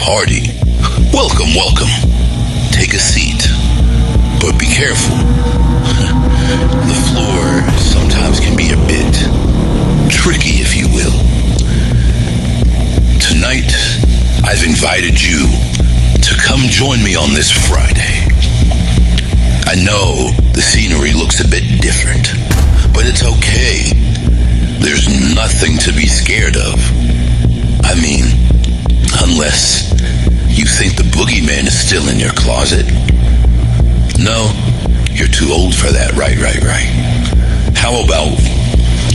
party. Welcome, welcome. Take a seat, but be careful. The floor sometimes can be a bit tricky, if you will. Tonight, I've invited you to come join me on this Friday. I know the scenery looks a bit different, but it's okay. There's nothing to be scared of. I mean, unless you think the boogeyman is still in your closet. No, you're too old for that, right. How about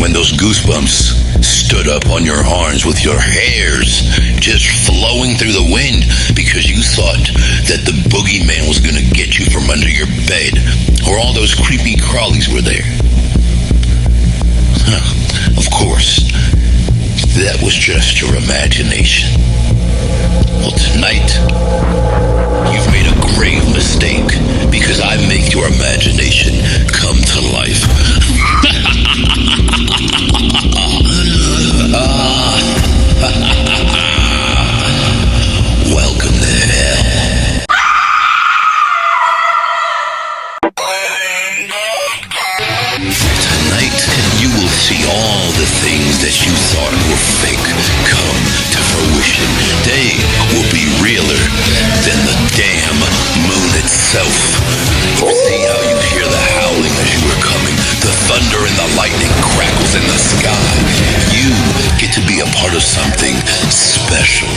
when those goosebumps stood up on your arms with your hairs just flowing through the wind because you thought that the boogeyman was gonna get you from under your bed, or all those creepy crawlies were there? Of course, that was just your imagination. Well, tonight, you've made a grave mistake because I make your imagination come to life. Welcome to hell. Tonight, you will see all the things that you thought were fake come to fruition. They will be realer than the damn moon itself. See how you hear the howling as you are coming, the thunder and the lightning crackles in the sky. You get to be a part of something special.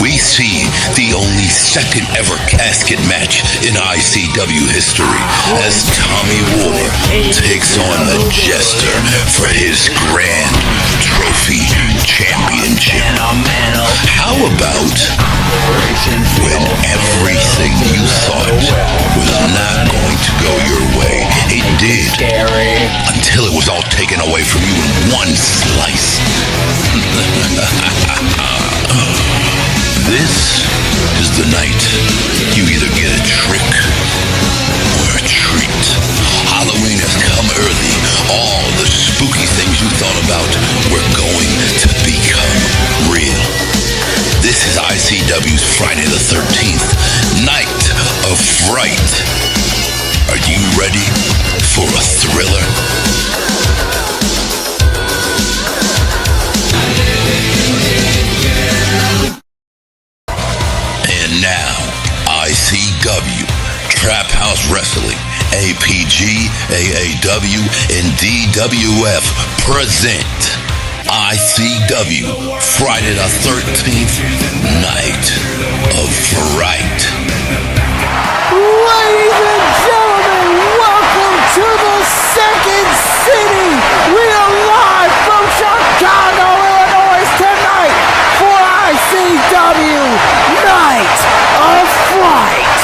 We see the only second ever casket match in ICW history as Tommy War takes on the Jester for his grand trophy championship. How about when everything you thought was not going to go your way, it did, until it was all taken away from you in one slice. This is the night you either get a trick or a treat. Halloween has come early. All the spooky things you thought about were going to become real. This is ICW's Friday the 13th, Night of Fright. Are you ready for a thriller? And now, ICW, Trap House Wrestling, APG, AAW, and DWF present ICW Friday the 13th, Night of Fright. Ladies and gentlemen, welcome to the Second City. We are live from Chicago, Illinois tonight for ICW Night of Fright.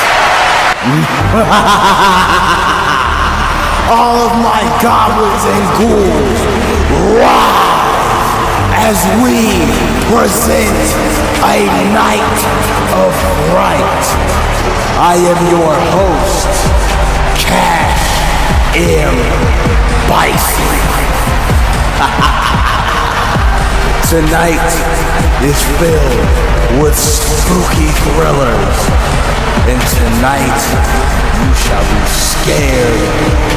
All of my goblins and ghouls, rise as we present a Night of Fright. I am your host, Cash M. Bison. Tonight is filled with spooky thrillers, and tonight you shall be scared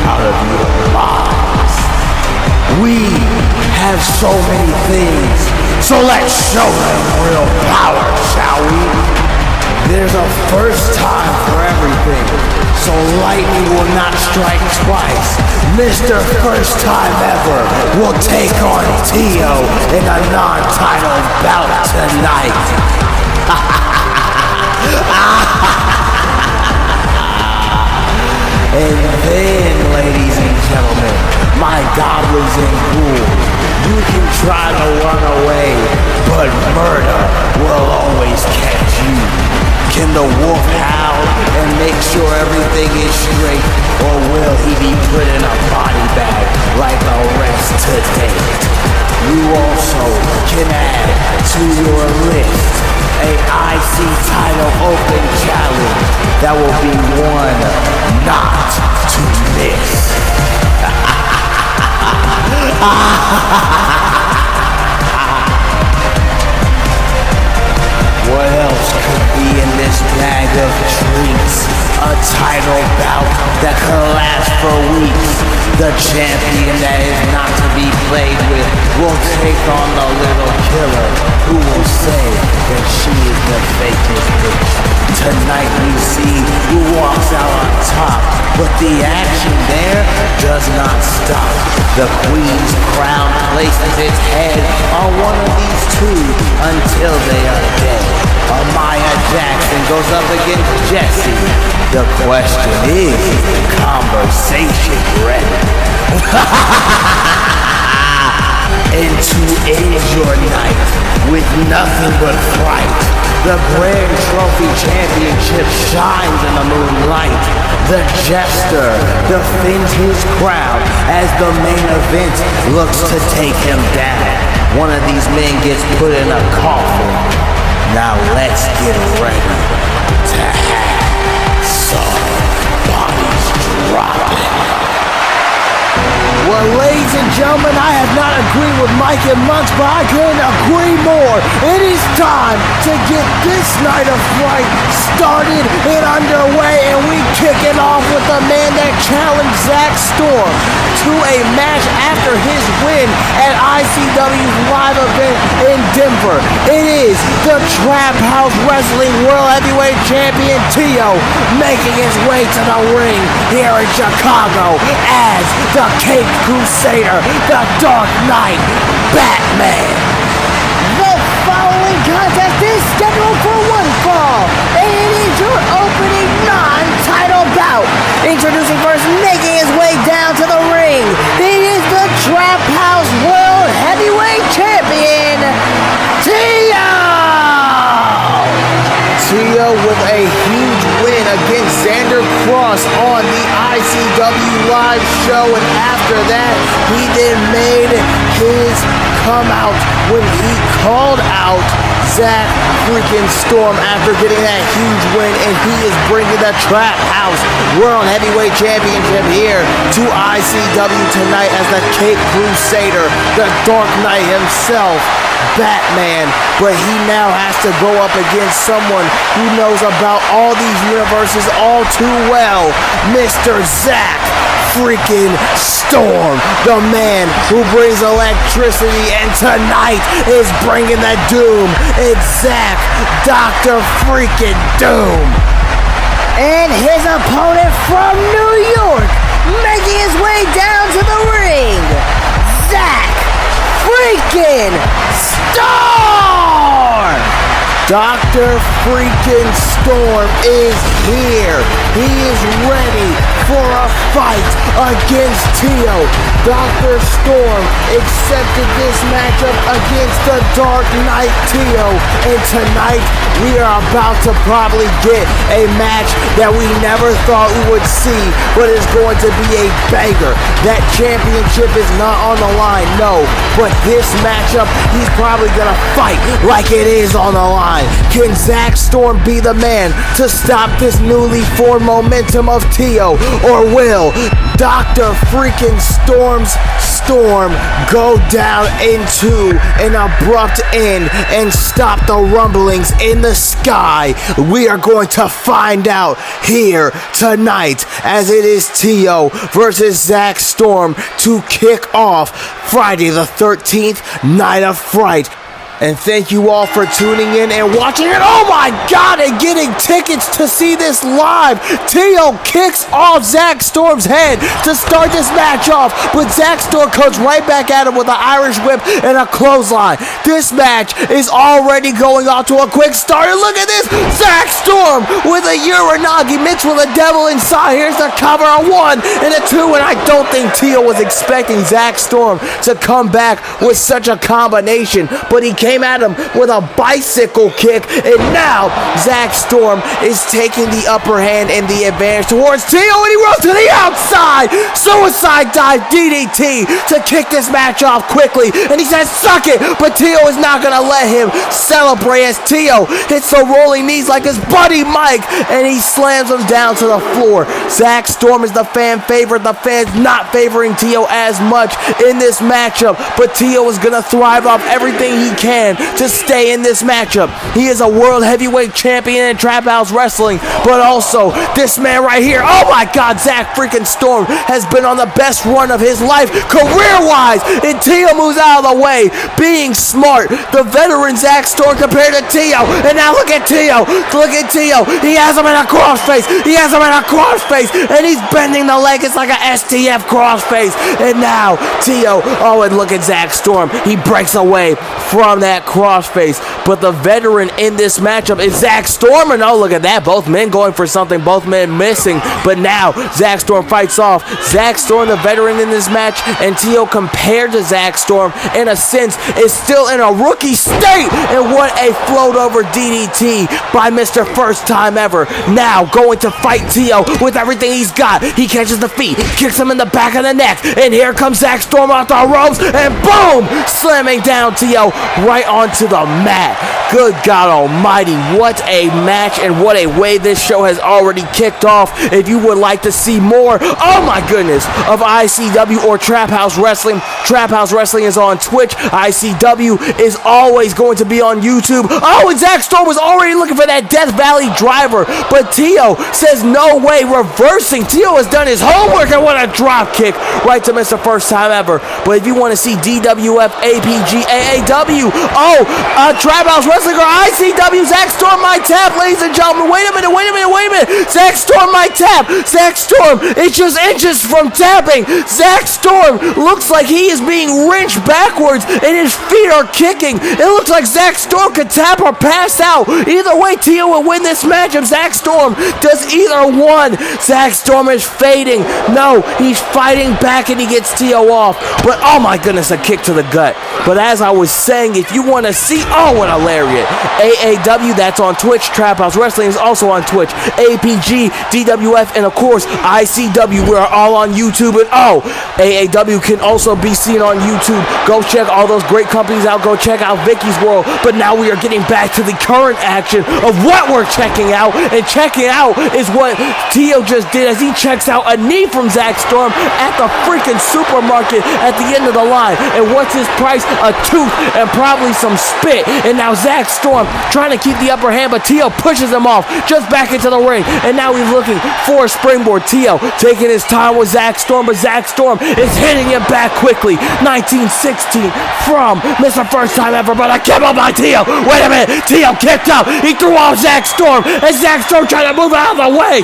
out of your minds. We have so many things, so let's show them real power, shall we? There's a first time for everything, so lightning will not strike twice. Mr. First Time Ever will take on Tio in a non-titled bout tonight. And then, ladies and gentlemen, my goblins and ghouls, you can try to run away, but murder will always catch you. Can the wolf howl and make sure everything is straight, or will he be put in a body bag like the rest today? You also can add to your list a IC title open challenge that will be one not to miss. What else else could be in this bag of treats? A title bout that could last for weeks. The champion that is not to be played with will take on the little killer who will say that she is the fakest bitch. Tonight we see who walks out on top, but the action there does not stop. The queen's crown places its head on one of these two until they are dead. Amaya Jackson goes up against Jessie. The question is the conversation ready? And to end your night with nothing but fright, the Grand Trophy Championship shines in the moonlight. The jester defends his crown as the main event looks to take him down. One of these men gets put in a coffin. Now let's get ready to have some bodies dropping. Well, ladies and gentlemen, I have not agreed with Mike and Monks, but I couldn't agree more. It is time to get this night of Fright started and underway, and we kick it off with the man that challenged Zach Storm to a match after his win at ICW's live event in Denver. It is the Trap House Wrestling World Heavyweight Champion Tio making his way to the ring here in Chicago as the Cape Crusader, the Dark Knight, Batman. The following contest is scheduled for one fall, and it is your opening non-title bout. Introducing first, making his way down to the ring, it is the Trap House World Heavyweight Champion, Tio! Tio with a huge win against Xander Cross on the ICW live show, and after that he then made his come out when he called out Zach freaking Storm after getting that huge win, and he is bringing the Trap House World Heavyweight Championship here to ICW tonight as the Cape Crusader, the Dark Knight himself, Batman. But he now has to go up against someone who knows about all these universes all too well, Mr. Zach freaking Storm, the man who brings electricity, and tonight is bringing the doom. It's Zach, Dr. freaking Doom. And his opponent from New York, making his way down to the ring, Zach freaking Storm. Dr. freaking Storm is here. He is ready for a fight against Tio. Dr. Storm accepted this matchup against the Dark Knight Tio, and tonight we are about to probably get a match that we never thought we would see, but it's going to be a banger. That championship is not on the line, no, but this matchup, he's probably gonna fight like it is on the line. Can Zach Storm be the man to stop this newly formed momentum of Tio, or will Dr. freaking Storm's Storm go down into an abrupt end and stop the rumblings in the sky? We are going to find out here tonight, as it is Tio versus Zach Storm to kick off Friday the 13th, Night of Fright. And thank you all for tuning in and watching it. Oh my God, and getting tickets to see this live. Tio kicks off Zach Storm's head to start this match off, but Zach Storm comes right back at him with an Irish whip and a clothesline. This match is already going off to a quick start. And look at this, Zach Storm with a Uranagi mixed with a devil inside. Here's the cover, a 1 and a 2, and I don't think Tio was expecting Zach Storm to come back with such a combination, but he came at him with a bicycle kick, and now Zach Storm is taking the upper hand and the advantage towards Tio, and he rolls to the outside. Suicide dive DDT to kick this match off quickly, and he says suck it, but Tio is not going to let him celebrate as Tio hits the rolling knees like his buddy Mike, and he slams him down to the floor. Zach Storm is the fan favorite. The fans not favoring Tio as much in this matchup, but Tio is going to thrive off everything he can can to stay in this matchup. He is a world heavyweight champion in Trap House Wrestling, but also this man right here, oh my God, Zach freaking Storm has been on the best run of his life career-wise, and Tio moves out of the way, being smart. The veteran Zach Storm compared to Tio, and now look at Tio. He has him in a crossface. And he's bending the leg. It's like a STF crossface. And now Tio, oh, and look at Zach Storm. He breaks away from that crossface. But the veteran in this matchup is Zach Storm. And oh, look at that. Both men going for something. Both men missing. But now Zach Storm fights off. Zach Storm, the veteran in this match, and Tio compared to Zach Storm, in a sense, is still in a rookie state. And what a float over DDT by Mr. First Time Ever. Now going to fight Tio with everything he's got. He catches the feet, kicks him in the back of the neck, and here comes Zach Storm off the ropes, and boom! Slamming down Tio right onto the mat. Good God Almighty, what a match and what a way this show has already kicked off. If you would like to see more, oh my goodness, of ICW or Trap House Wrestling, Trap House Wrestling is on Twitch. ICW is always going to be on YouTube. Oh, and Zach Storm was already looking for that Death Valley driver, but Tio says no way, reversing. Tio has done his homework, and what a drop kick right to Mr. First Time Ever. But if you want to see DWF, APG, AAW, Trap House Wrestling or ICW, Zach Storm might tap, ladies and gentlemen. Wait a minute. Zach Storm might tap. Zach Storm is just inches from tapping. Zach Storm looks like he is being wrenched backwards and his feet are kicking. It looks like Zach Storm could tap or pass out. Either way, Tio will win this match if Zach Storm does either one. Zach Storm is fading. No, he's fighting back and he gets Tio off. But oh my goodness, a kick to the gut. But as I was saying, if you want to see, oh, what a lariat. AAW, that's on Twitch. Trap House Wrestling is also on Twitch. APG, DWF, and of course, ICW. We are all on YouTube. And AAW can also be seen on YouTube. Go check all those great companies out. Go check out Vicky's World. But now we are getting back to the current action of what we're checking out. And checking out is what Tio just did as he checks out a knee from Zach Storm at the freaking supermarket at the end of the line. And what's his price? A tooth and probably some spit. And now Zach Storm trying to keep the upper hand, but Tio pushes him off just back into the ring. And now he's looking for a springboard. Tio taking his time with Zach Storm, but Zach Storm is hitting him back quickly. 1916 from Mr. First Time Ever, but a kick up by Tio. Wait a minute, Tio kicked up. He threw off Zach Storm, and Zach Storm trying to move out of the way.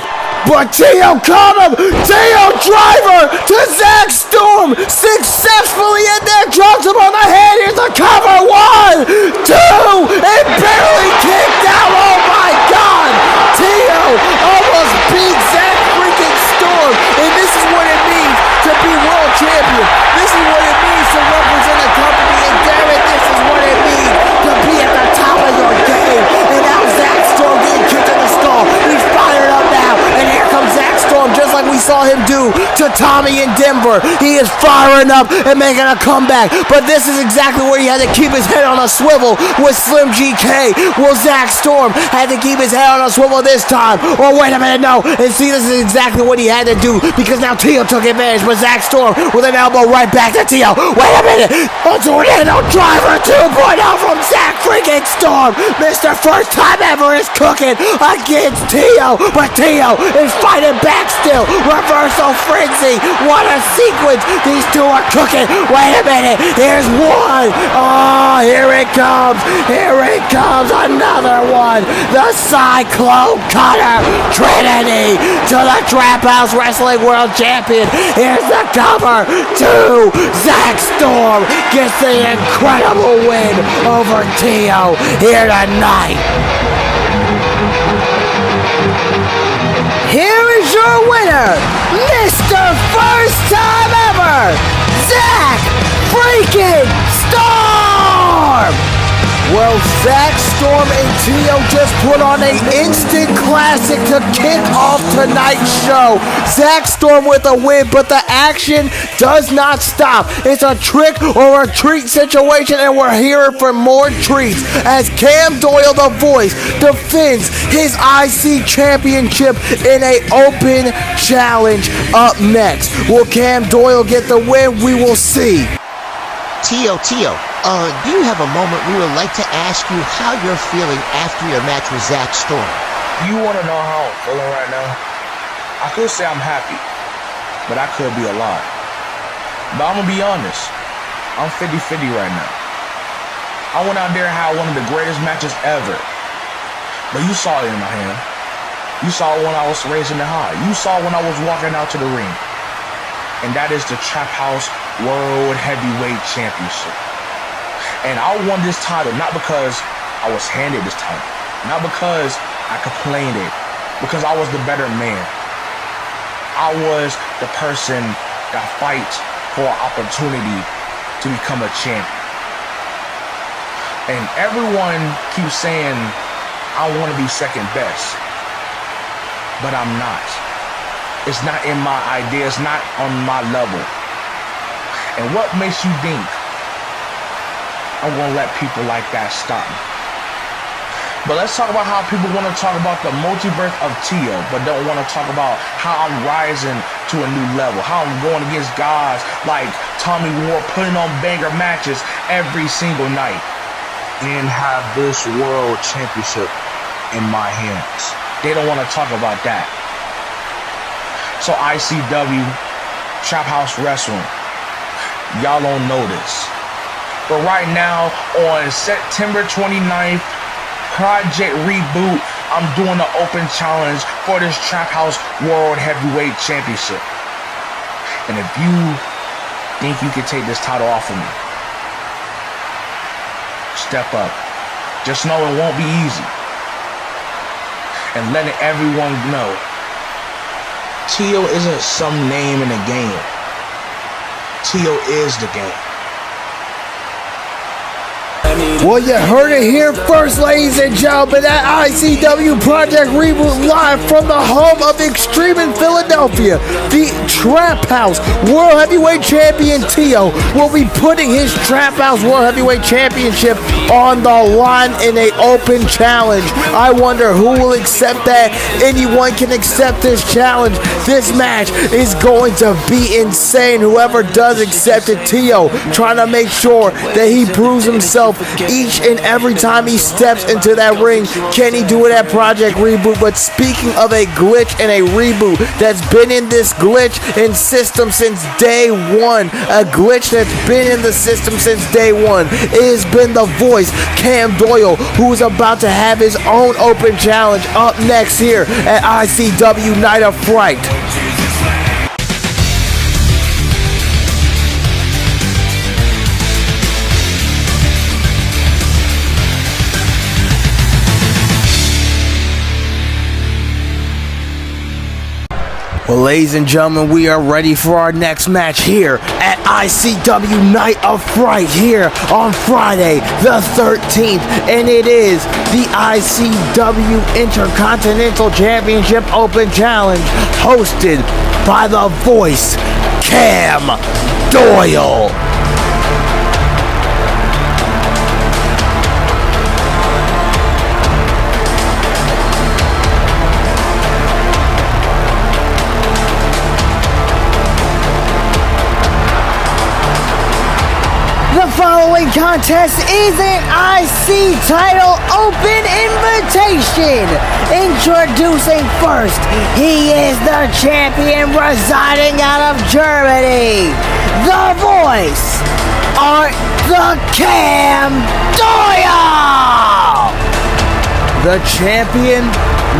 But Tio caught him! Tio driver to Zach Storm! Successfully in there, drops him on the head. Here's the cover. 1, 2, and barely kicked out. Oh my God! Tio almost beat Zach freaking Storm. And this is what it means to be world champion. This is what it means to represent a company. And damn it, this is what it means to be at the top of your game. And now Zach Storm getting kicked in the skull. He's fired up now. And here comes Zach Storm, just like we saw him do to Tommy in Denver. He is firing up and making a comeback. But this is exactly where he had to keep his head on a swivel with Slim GK. Well, Zach Storm had to keep his head on a swivel this time. Oh, wait a minute, no. And see, this is exactly what he had to do because now Tio took advantage. But Zach Storm with an elbow right back to Tio. Wait a minute. A tornado driver 2.0 from Zach freaking Storm. Mr. First Time Ever is cooking against Tio. But Tio is fighting back still. Reversal frenzy. What a sequence. These two are cooking. Wait a minute. Here's one. Oh, here it comes. Here it comes. Another one. The Cyclone Cutter Trinity to the Trap House Wrestling World Champion. Here's the cover. 2. Zach Storm gets the incredible win over Tio here tonight. Here is your winner, Mr. First Time Ever, Zach freaking Storm! Well, Zach Storm and Tio just put on an instant classic to kick off tonight's show. Zach Storm with a win, but the action does not stop. It's a trick or a treat situation, and we're here for more treats as Cam Doyle, the voice, defends his IC championship in an open challenge up next. Will Cam Doyle get the win? We will see. Tio, Do you have a moment we would like to ask you how you're feeling after your match with Zach Storm? You want to know how I'm feeling right now? I could say I'm happy, but I could be a lot. But I'm going to be honest. I'm 50-50 right now. I went out there and had one of the greatest matches ever. But you saw it in my hand. You saw it when I was raising the high. You saw it when I was walking out to the ring. And that is the Trap House World Heavyweight Championship. And I won this title not because I was handed this title. Not because I complained it. Because I was the better man. I was the person that fights for an opportunity to become a champion. And everyone keeps saying I want to be second best. But I'm not. It's not in my idea. It's not on my level. And what makes you think I'm going to let people like that stop me? But let's talk about how people want to talk about the multiverse of Tio, but don't want to talk about how I'm rising to a new level, how I'm going against guys like Tommy Ward, putting on banger matches every single night, and have this world championship in my hands. They don't want to talk about that. So ICW, Trap House Wrestling, y'all don't know this. But right now, on September 29th, Project Reboot, I'm doing an open challenge for this Trap House World Heavyweight Championship. And if you think you can take this title off of me, step up. Just know it won't be easy. And letting everyone know, Tio isn't some name in a game. Tio is the game. Well, you heard it here first, ladies and gentlemen. That ICW Project Reboot live from the home of Extreme in Philadelphia. The Trap House World Heavyweight Champion Tio will be putting his Trap House World Heavyweight Championship on the line in an open challenge. I wonder who will accept that. Anyone can accept this challenge. This match is going to be insane. Whoever does accept it, Tio, trying to make sure that he proves himself each and every time he steps into that ring. Can he do it at Project Reboot? But speaking of a glitch and a reboot that's been in this glitch and system since day one, a glitch that's been in the system since day one, it has been the voice, Cam Doyle, who is about to have his own open challenge up next here at ICW Night of Fright. Well, ladies and gentlemen, we are ready for our next match here at ICW Night of Fright here on Friday the 13th. And it is the ICW Intercontinental Championship Open Challenge hosted by the voice, Cam Doyle. The following contest is an IC title open invitation. Introducing first, he is the champion residing out of Germany. The voice, Art the Cam Doyle. The champion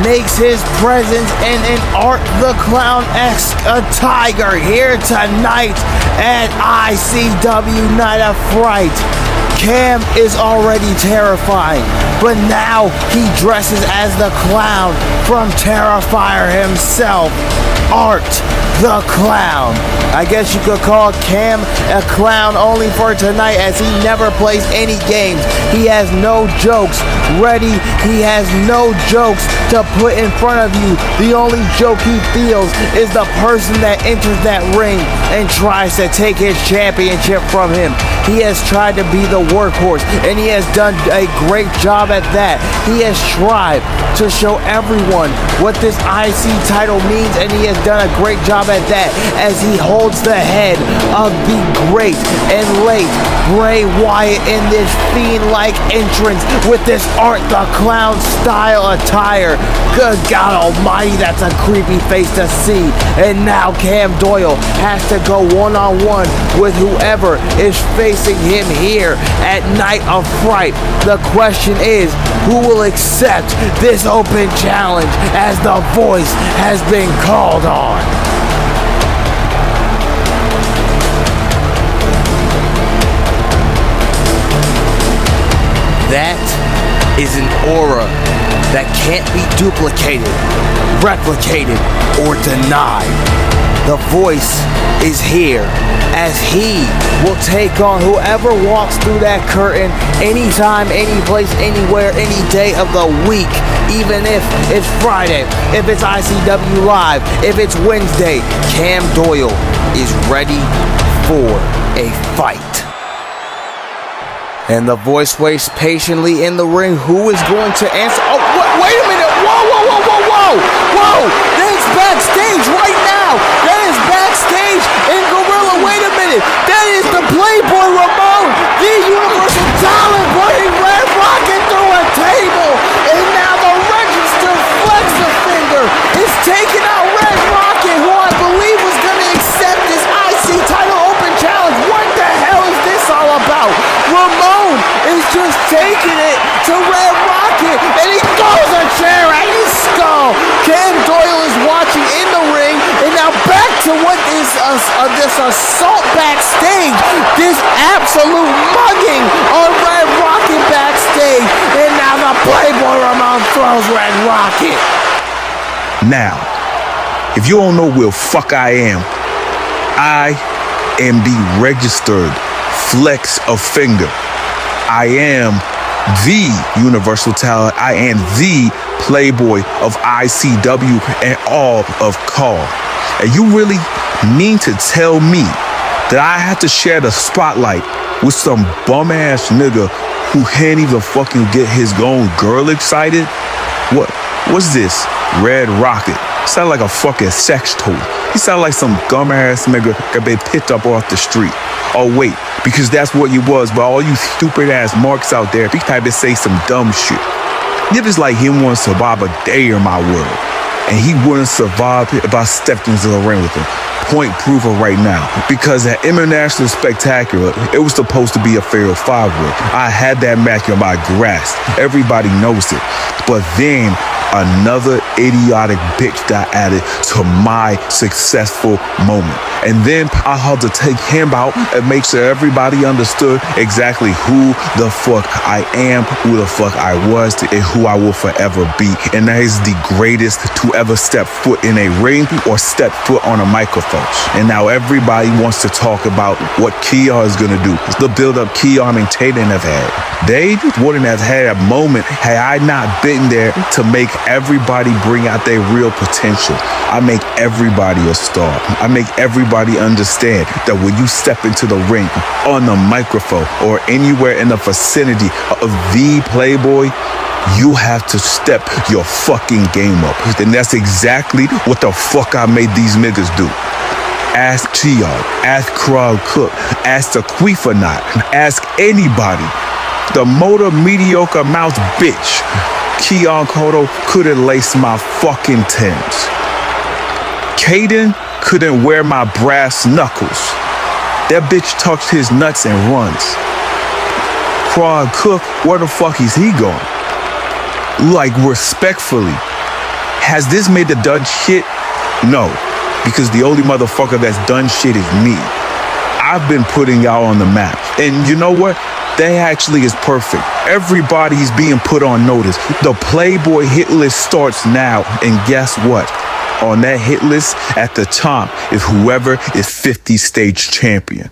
makes his presence in an Art the Clown-esque tiger here tonight at ICW Night of Fright. Cam is already terrifying, but now he dresses as the clown from Terrifier himself, Art the Clown. I guess you could call Cam a clown only for tonight, as he never plays any games. He has no jokes ready. He has no jokes to put in front of you. The only joke he feels is the person that enters that ring and tries to take his championship from him. He has tried to be the workhorse, and he has done a great job at that. He has tried to show everyone what this IC title means, and he has done a great job at that as he holds the head of the great and late Bray Wyatt in this fiend-like entrance with this Art the Clown style attire. Good God almighty, that's a creepy face to see. And now Cam Doyle has to go one-on-one with whoever is facing him here at Night of Fright. The question is, who will accept this open challenge as the voice has been called on? That is an aura that can't be duplicated, replicated, or denied. The voice is here as he will take on whoever walks through that curtain anytime, any place, anywhere, any day of the week. Even if it's Friday, if it's ICW Live, if it's Wednesday, Cam Doyle is ready for a fight. And the voice waits patiently in the ring. Who is going to answer? Oh, wait a minute. Whoa. That's backstage right now. That is backstage in Gorilla. Wait a minute. That is the Playboy Ramon, the Universal Talent, putting Red Rocket through a table. And now the register flexor finger is taking out Red Rocket, who I believe was going to accept this IC title open challenge. What the hell is this all about? Ramon is just taking it to Red Rocket, and he throws a chair at his skull. Cam Doyle is watching in the ring, and now back to what is this assault backstage, this absolute mugging on Red Rocket backstage, and now the Playboy Ramon throws Red Rocket. Now, if you don't know where fuck I am the registered flex of finger. I am the Universal Talent. I am the Playboy of ICW and all of CAW. And you really mean to tell me that I have to share the spotlight with some bum ass nigga who can't even fucking get his own girl excited? What's this? Red Rocket. Sound like a fucking sex toy. He sound like some gum ass nigga that been picked up off the street. Oh wait, because that's what you was, but all you stupid ass marks out there, he type to say some dumb shit. Niggas like him won't survive a day in my world. And he wouldn't survive if I stepped into the ring with him. Point proof of right now. Because at International Spectacular, it was supposed to be a fair five-way. I had that match on my grasp. Everybody knows it. But then another idiotic bitch got added to my successful moment. And then I had to take him out and make sure everybody understood exactly who the fuck I am, who the fuck I was, and who I will forever be. And that is the greatest to ever step foot in a ring or step foot on a microphone. And now everybody wants to talk about what Keon is going to do. The build-up Keon and Kaden have had. They wouldn't have had a moment had I not been there to make everybody bring out their real potential. I make everybody a star. I make everybody understand that when you step into the ring, on the microphone, or anywhere in the vicinity of the Playboy, you have to step your fucking game up. And that's exactly what the fuck I made these niggas do. Ask Keon, ask Crowd Cook, ask the Queefer Knot, ask anybody. The motor mediocre mouth bitch, Keon Cotto, couldn't lace my fucking Timbs. Kaden couldn't wear my brass knuckles. That bitch tucks his nuts and runs. Crowd Cook, where the fuck is he going? Like, respectfully, has this made the done shit? No, because the only motherfucker that's done shit is me. I've been putting y'all on the map. And you know what? That actually is perfect. Everybody's being put on notice. The Playboy hit list starts now. And guess what? On that hit list at the top is whoever is 50 stage champion.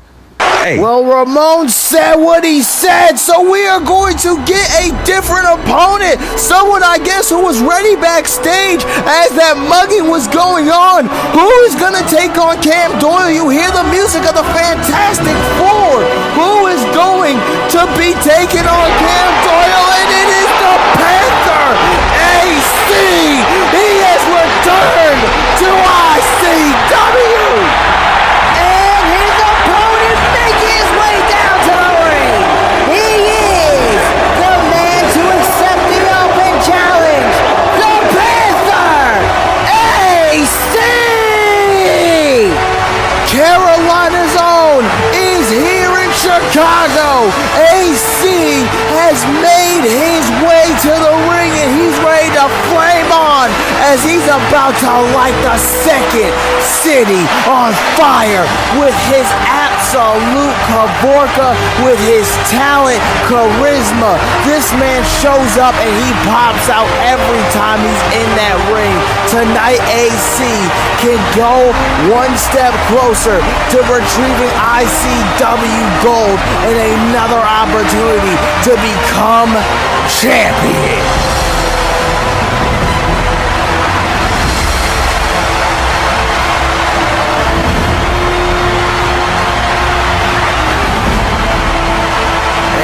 Hey. Well, Ramon said what he said, so we are going to get a different opponent. Someone, I guess, who was ready backstage as that mugging was going on. Who is going to take on Cam Doyle? You hear the music of the Fantastic Four. Who is going to be taking on Cam Doyle? And it is the Panther AC. He has returned to IC. Carolina's own, is here in Chicago. AC has made his way to the ring and he's ready to flame on as he's about to light the second city on fire with his absolute Kavorka, with his talent, charisma. This man shows up and he pops out every time he's in that ring. Tonight, AC can go one step closer to retrieving ICW gold and another opportunity to become champion.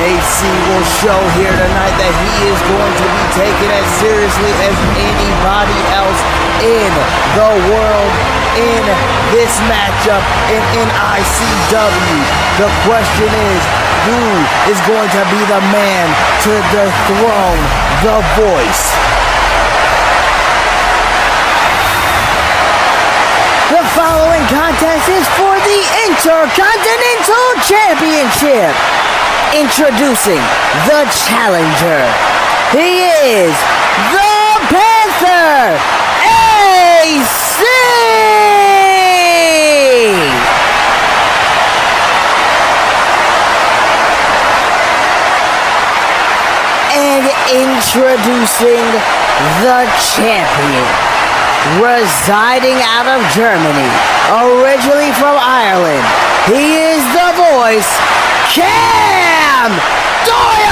AC will show here tonight that he is going to be taken as seriously as anybody else in the world in this matchup and in ICW. The question is, who is going to be the man to dethrone the Voice? The following contest is for the Intercontinental Championship. Introducing the challenger. He is the Panther, AC! And introducing the champion, residing out of Germany, originally from Ireland, he is the Voice, Cam Doyle!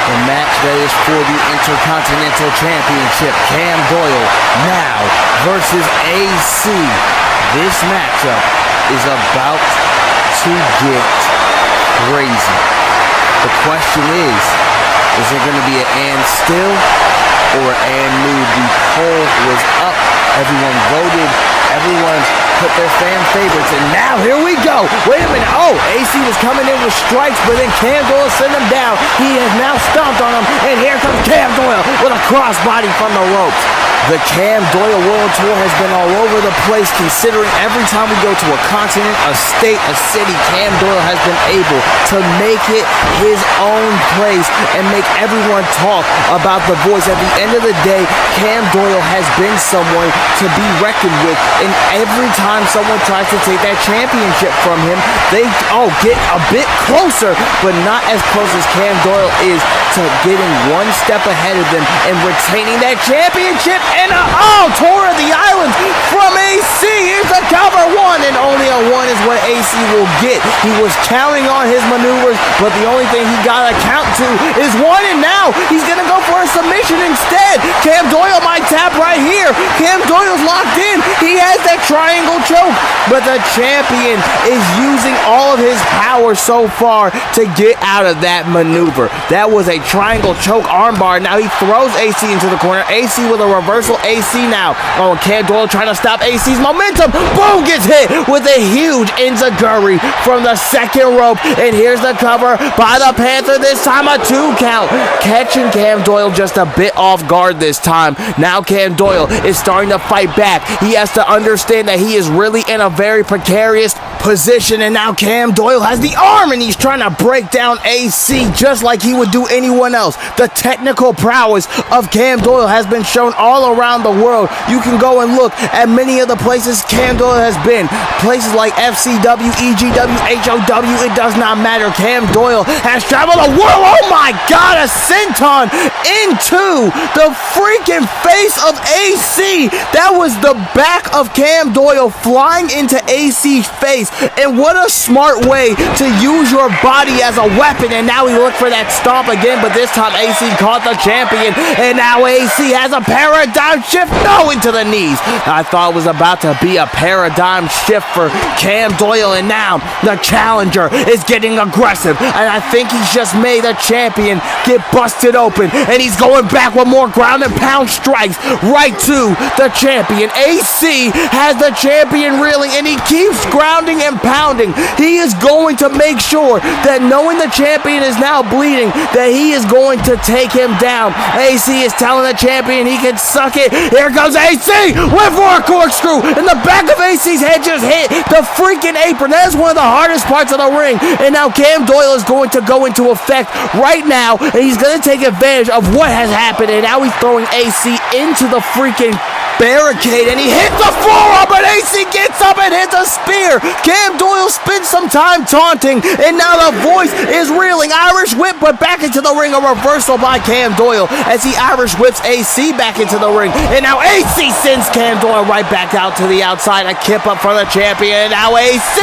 The match that is for the Intercontinental Championship, Cam Doyle now versus AC. This matchup is about to get crazy. The question is there going to be an and still or an and move? The poll was up. Everyone voted. Everyone put their fan favorites, and now here we go. Wait a minute. Oh, AC was coming in with strikes, but then Cam Doyle sent him down. He has now stomped on him, and here comes Cam Doyle with a crossbody from the ropes. The Cam Doyle World Tour has been all over the place, considering every time we go to a continent, a state, a city, Cam Doyle has been able to make it his own place and make everyone talk about the Voice. At the end of the day, Cam Doyle has been someone to be reckoned with, and every time someone tries to take that championship from him, they get a bit closer, but not as close as Cam Doyle is to getting one step ahead of them and retaining that championship. And tour of the islands from AC. Here's the cover, one, and only a one is what AC will get. He was counting on his maneuvers, but the only thing he got to count to is one, and now he's going to go for a submission instead. Cam Doyle might tap right here. Cam Doyle's locked in. He has that triangle choke, but the champion is using all of his power so far to get out of that maneuver. That was a triangle choke armbar. Now he throws AC into the corner. AC with a reversal. AC now. Oh, Cam Doyle trying to stop AC's momentum. Boom, gets hit with a huge enziguri from the second rope. And here's the cover by the Panther. This time a 2 count. Catching Cam Doyle just a bit off guard this time. Now Cam Doyle is starting to fight back. He has to understand that he is really in a very precarious position. And now Cam Doyle has the arm and he's trying to break down AC just like he would do anyone else. The technical prowess of Cam Doyle has been shown all around the world. You can go and look at many of the places Cam Doyle has been. Places like FCW, EGW, HOW, it does not matter. Cam Doyle has traveled the world. Oh my God, a senton into the freaking face of AC. That was the back of Cam Doyle flying into AC's face. And what a smart way to use your body as a weapon. And now we look for that stomp again, but this time AC caught the champion. And now AC has a paradigm shift, into the knees. I thought it was about to be a paradigm shift for Cam Doyle, and now the challenger is getting aggressive, and I think he's just made the champion get busted open, and he's going back with more ground and pound strikes right to the champion. AC has the champion reeling, and he keeps grounding and pounding. He is going to make sure that knowing the champion is now bleeding, that he is going to take him down. AC is telling the champion he can suck it. Here comes AC. Went for a corkscrew. And the back of AC's head just hit the freaking apron. That is one of the hardest parts of the ring. And now Cam Doyle is going to go into effect right now. And he's going to take advantage of what has happened. And now he's throwing AC into the freaking barricade, and he hit the forearm, but AC gets up and hits a spear. Cam Doyle spends some time taunting, and now the voice is reeling. Irish whip, but back into the ring. A reversal by Cam Doyle as he Irish whips AC back into the ring, and now AC sends Cam Doyle right back out to the outside. A kip up for the champion, and now AC.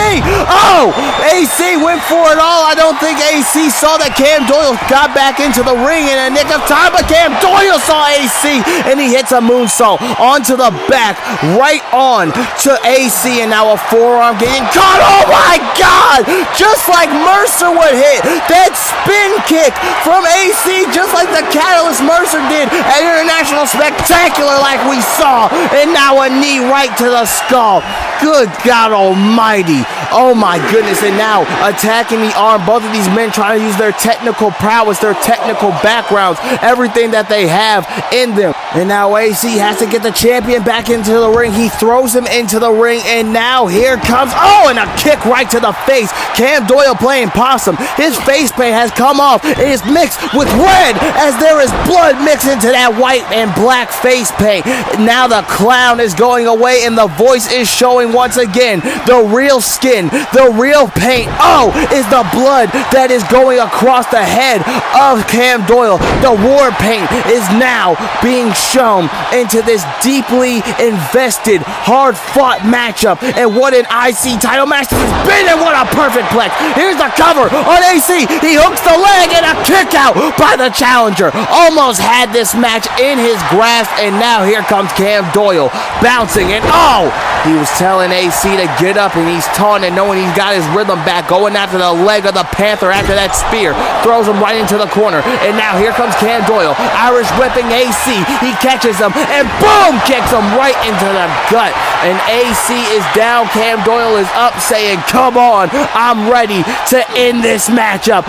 Oh, AC went for it all. I don't think AC saw that Cam Doyle got back into the ring in a nick of time, but Cam Doyle saw AC, and he hits a moonsault onto the back, right on to AC, and now a forearm getting caught. Oh my God! Just like Mercer would hit that spin kick from AC, just like the Catalyst Mercer did at International Spectacular, like we saw, and now a knee right to the skull. Good God Almighty! Oh my goodness! And now attacking the arm. Both of these men trying to use their technical prowess, their technical backgrounds, everything that they have in them. And now AC has to get the champion back into the ring. He throws him into the ring, and now here comes, and a kick right to the face. Cam Doyle playing possum. His face paint has come off. It is mixed with red as there is blood mixed into that white and black face paint. Now the clown is going away, and the voice is showing once again the real skin, the real paint. Is the blood that is going across the head of Cam Doyle. The war paint is now being shown into this deeply invested, hard-fought matchup. And what an IC title match this has been, and what a perfect plex. Here's the cover on AC. He hooks the leg, and a kick out by the challenger. Almost had this match in his grasp, and now here comes Cam Doyle bouncing, and he was telling AC to get up, and he's taunting, knowing he's got his rhythm back, going after the leg of the Panther after that spear. Throws him right into the corner, and now here comes Cam Doyle, Irish whipping AC. He catches him, and boom, kicks him right into the gut. And AC is down. Cam Doyle is up, saying, come on, I'm ready to end this matchup.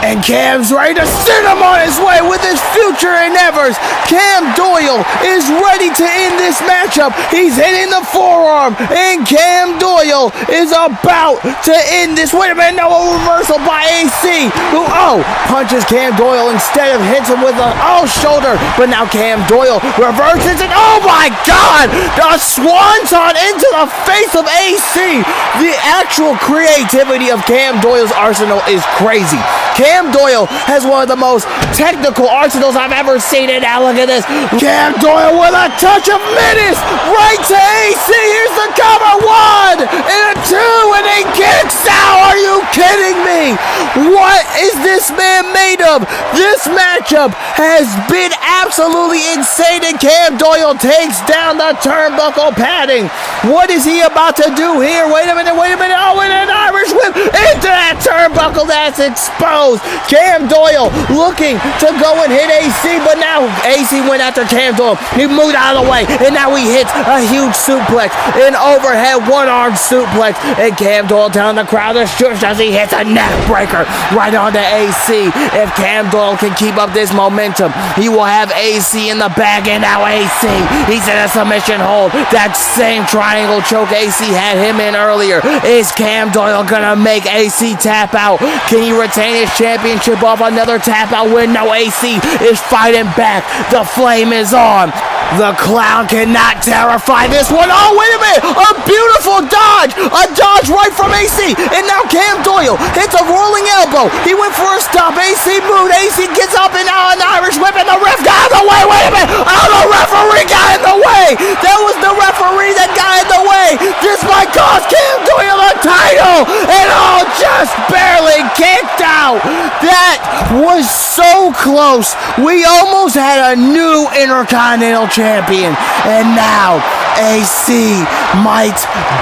And Cam's ready to send him on his way with his future endeavors. Cam Doyle is ready to end this matchup. He's hitting the forearm, and Cam Doyle is about to end this. Wait a minute, no, a reversal by AC, who, punches Cam Doyle instead of hits him with a, shoulder. But now Cam Doyle reverses it. Oh my God! The swanton into the face of AC. The actual creativity of Cam Doyle's arsenal is crazy. Cam Doyle has one of the most technical arsenals I've ever seen, and now look at this. Cam Doyle with a touch of menace right to AC. Here's the cover. 1 and a 2, and he kicks out. Are you kidding me? What is this man made of? This matchup has been absolutely insane, and Cam Doyle takes down the turnbuckle padding. What is he about to do here? Wait a minute. And an Irish whip into that turnbuckle that's exposed. Cam Doyle looking to go and hit AC, but now AC went after Cam Doyle. He moved out of the way, and now he hits a huge suplex, an overhead one-arm suplex, and Cam Doyle telling the crowd to shush as he hits a neck breaker right onto AC. If Cam Doyle can keep up this momentum, he will have AC in the bag, and now AC, he's in a submission hold. That same triangle choke AC had him in earlier. Is Cam Doyle gonna make AC tap out? Can he retain his championship off another tap out win? No, AC is fighting back. The flame is on. The clown cannot terrify this one. Oh, wait a minute. A beautiful dodge. A dodge right from AC. And now Cam Doyle hits a rolling elbow. He went for a stop. AC moved. AC gets up, and now an Irish whip, and the ref got in the way. Wait a minute. Oh, the referee got in the way. That was the referee that got in the way. This might cost Cam Doyle the title. And just barely kicked out. That was so close. We almost had a new Intercontinental champion. And now AC might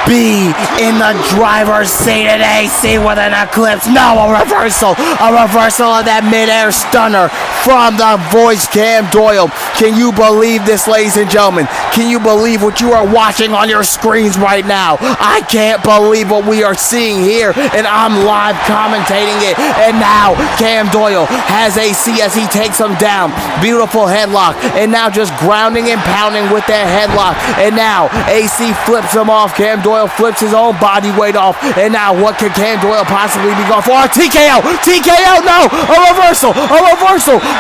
be in the driver's seat, and AC with an eclipse. No, a reversal of that midair stunner from the voice, Cam Doyle. Can you believe this, ladies and gentlemen? Can you believe what you are watching on your screens right now? I can't believe what we are seeing here, and I'm live commentating it. And now Cam Doyle has AC as he takes him down. Beautiful headlock, and now just grounding and pounding with that headlock. And now AC flips him off. Cam Doyle flips his own body weight off. And now what can Cam Doyle possibly be going for? A TKO! TKO! No! A reversal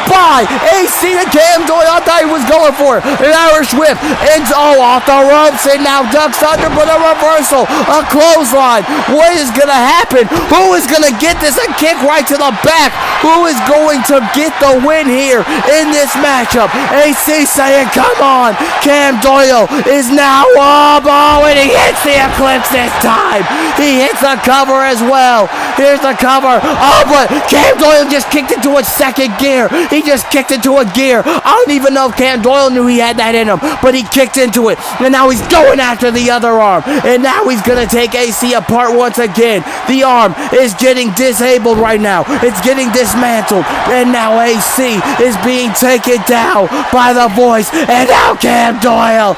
by AC to Cam Doyle. I thought he was going for an Irish whip. And off the ropes, and now ducks under, but a reversal, a clothesline. What is gonna happen? Who is gonna get this? A kick right to the back. Who is going to get the win here in this matchup? AC saying, come on. Cam Doyle is now up. Oh, and he hits the eclipse this time. He hits the cover as well. Here's the cover. Oh, but Cam Doyle just kicked into a second gear. He just kicked into a gear. I don't even know if Cam Doyle knew he had that in him, but he kicked into it. And now he's going after the other arm. And now he's going to take AC apart once again. The arm is getting disabled right now. It's getting dismantled. And now AC is being taken down by the voice. And now Cam Doyle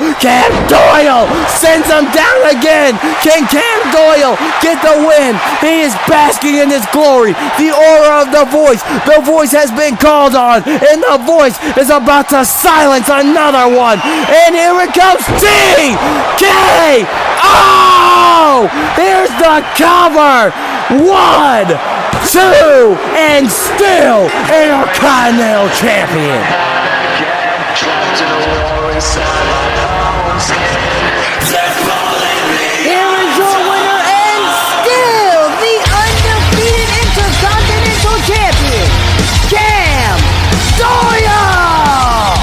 sends him down again. Can Cam Doyle get the win? He is basking in his glory. The aura of the voice. The voice has been called on. And the voice is about to silence another one. And here it comes. TKO! Here's the cover. 1, 2, and still Intercontinental Champion. Here is your winner and still the undefeated Intercontinental Champion, Cam Doyle.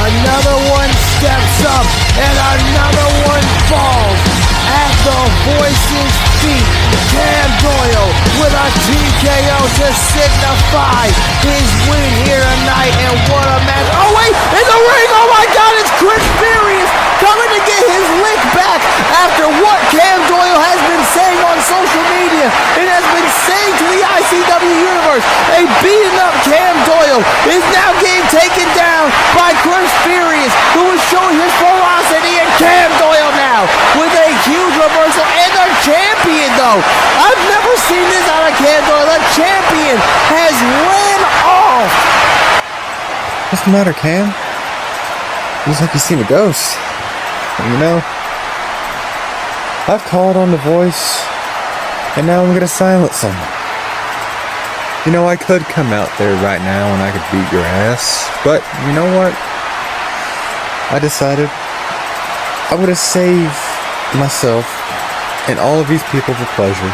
Another one steps up and another one falls at the voice's feet. Cam Doyle with a TKO to signify his win here tonight, and what a match. Oh wait, in the ring, oh my god, it's Chris Furious coming to get his lick back after what Cam Doyle has been saying on social media and has been saying to the ICW universe. A beaten up Cam Doyle is now getting taken down by Chris Furious, who is showing his ferocity, and Cam Doyle now with a huge reversal, and the champion though. I've never seen this out of Cam Doyle. The champion has ran off. What's the matter, Cam? Looks like you've seen a ghost. You know, I've called on the voice, and now I'm gonna silence him. You know, I could come out there right now and I could beat your ass, but you know what? I decided I'm gonna save myself and all of these people for pleasure,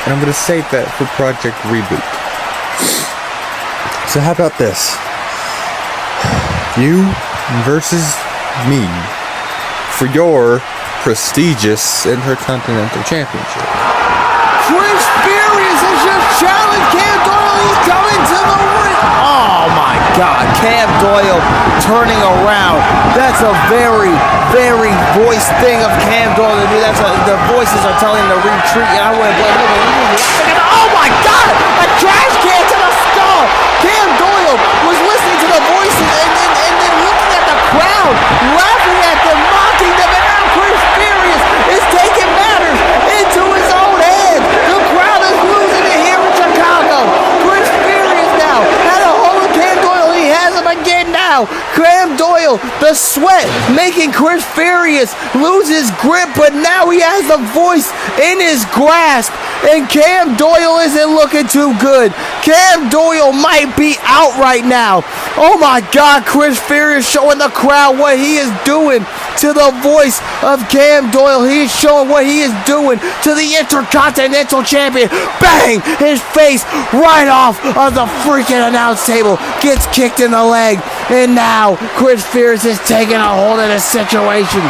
and I'm gonna save that for Project Reboot. So how about this? You versus me for your prestigious Intercontinental Championship. Chris Furious has just challenged Cam Doyle. He's coming to the ring. Oh my God, Cam Doyle turning around. That's a very, very voice thing of Cam Doyle to do. The voices are telling him to retreat, and I wouldn't blame him. Oh my God, a trash can to the skull. Cam Doyle was listening to the voices and then looking at the crowd, laughing at them, mocking them, and now Chris Furious is taking matters into his own hands. The crowd is losing it here in Chicago. Chris Furious now had a hold of Cam Doyle. He has him again now. Cam Doyle, the sweat making Chris Furious lose his grip, but now he has the voice in his grasp. And Cam Doyle isn't looking too good. Cam Doyle might be out right now. Oh my God, Chris Furious showing the crowd what he is doing to the voice of Cam Doyle. He is showing what he is doing to the Intercontinental Champion. Bang! His face right off of the freaking announce table. Gets kicked in the leg. And now Chris Furious is taking a hold of the situation.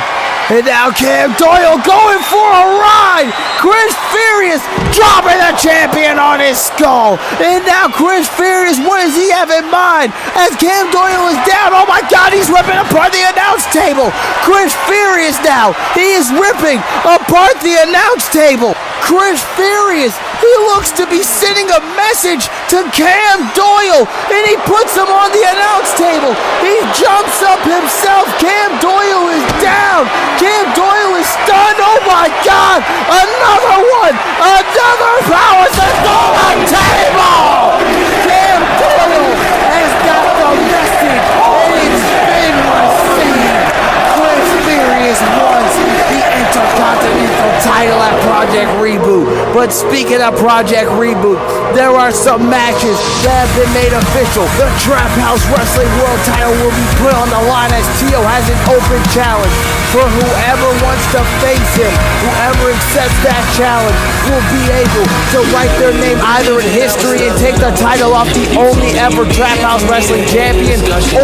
And now Cam Doyle going for a ride. Chris Furious Furious dropping the champion on his skull. And now Chris Furious, what does he have in mind? As Cam Doyle is down, oh my God, he's ripping apart the announce table. Chris Furious now, he is ripping apart the announce table. Chris Furious, he looks to be sending a message to Cam Doyle, and he puts him on the announce table. He jumps up himself. Cam Doyle is down. Cam Doyle is stunned. Oh my God, another one, another power system on the table. Cam Doyle has got the message, and it's been received. Chris Furious wants the Intercontinental title at Project Reboot. But speaking of Project Reboot, there are some matches that have been made official. The Trap House Wrestling World title will be put on the line as Tio has an open challenge for whoever wants to face him. Whoever accepts that challenge will be able to write their name either in history and take the title off the only ever Trap House Wrestling champion,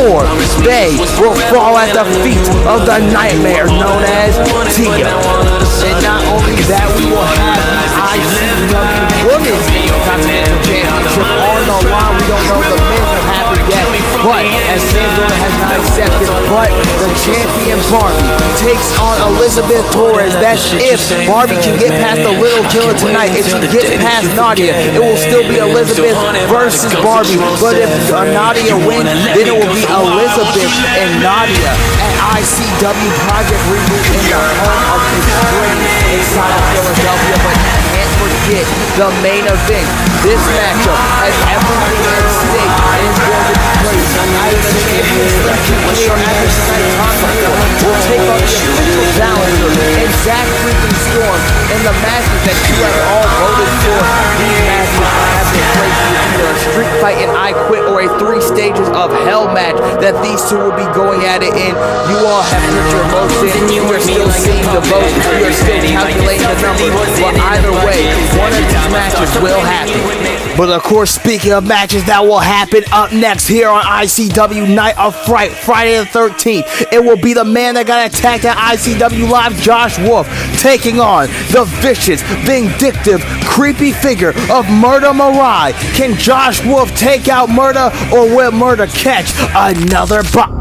or they will fall at the feet of the nightmare known as Tio. And not only that, we will have the ICW Women's Intercontinental Championship on the line. We don't know the men's have happened yet, but as Sandora has not accepted, but the champion Barbie takes on Elizabeth Torres. That's if Barbie can get past the Little Killer tonight. If she gets past Nadia, it will still be Elizabeth versus Barbie. But if Nadia wins, then it will be Elizabeth and Nadia at ICW Project Reboot in the home of Extreme inside of Philadelphia. But can't forget the main event. This matchup has everything at stake and is going to be placed. Either the champion or after tonight's conflict will take on the official challenger and Zach freaking Storm in the matches that you have all voted for. These matches have been placed with either a street fight and I Quit or a 3 stages of hell match that these two will be going at it in. You all have put your votes in. You are still seeing the votes. You are still calculating the numbers. But either way, one of these matches will happen. But of course, speaking of matches that will happen, up next here on ICW Night of Fright, Friday the 13th, it will be the man that got attacked at ICW Live, Josh Wolf, taking on the vicious, vindictive, creepy figure of Murder Marai. Can Josh Wolf take out Murder, or will Murder catch another bot?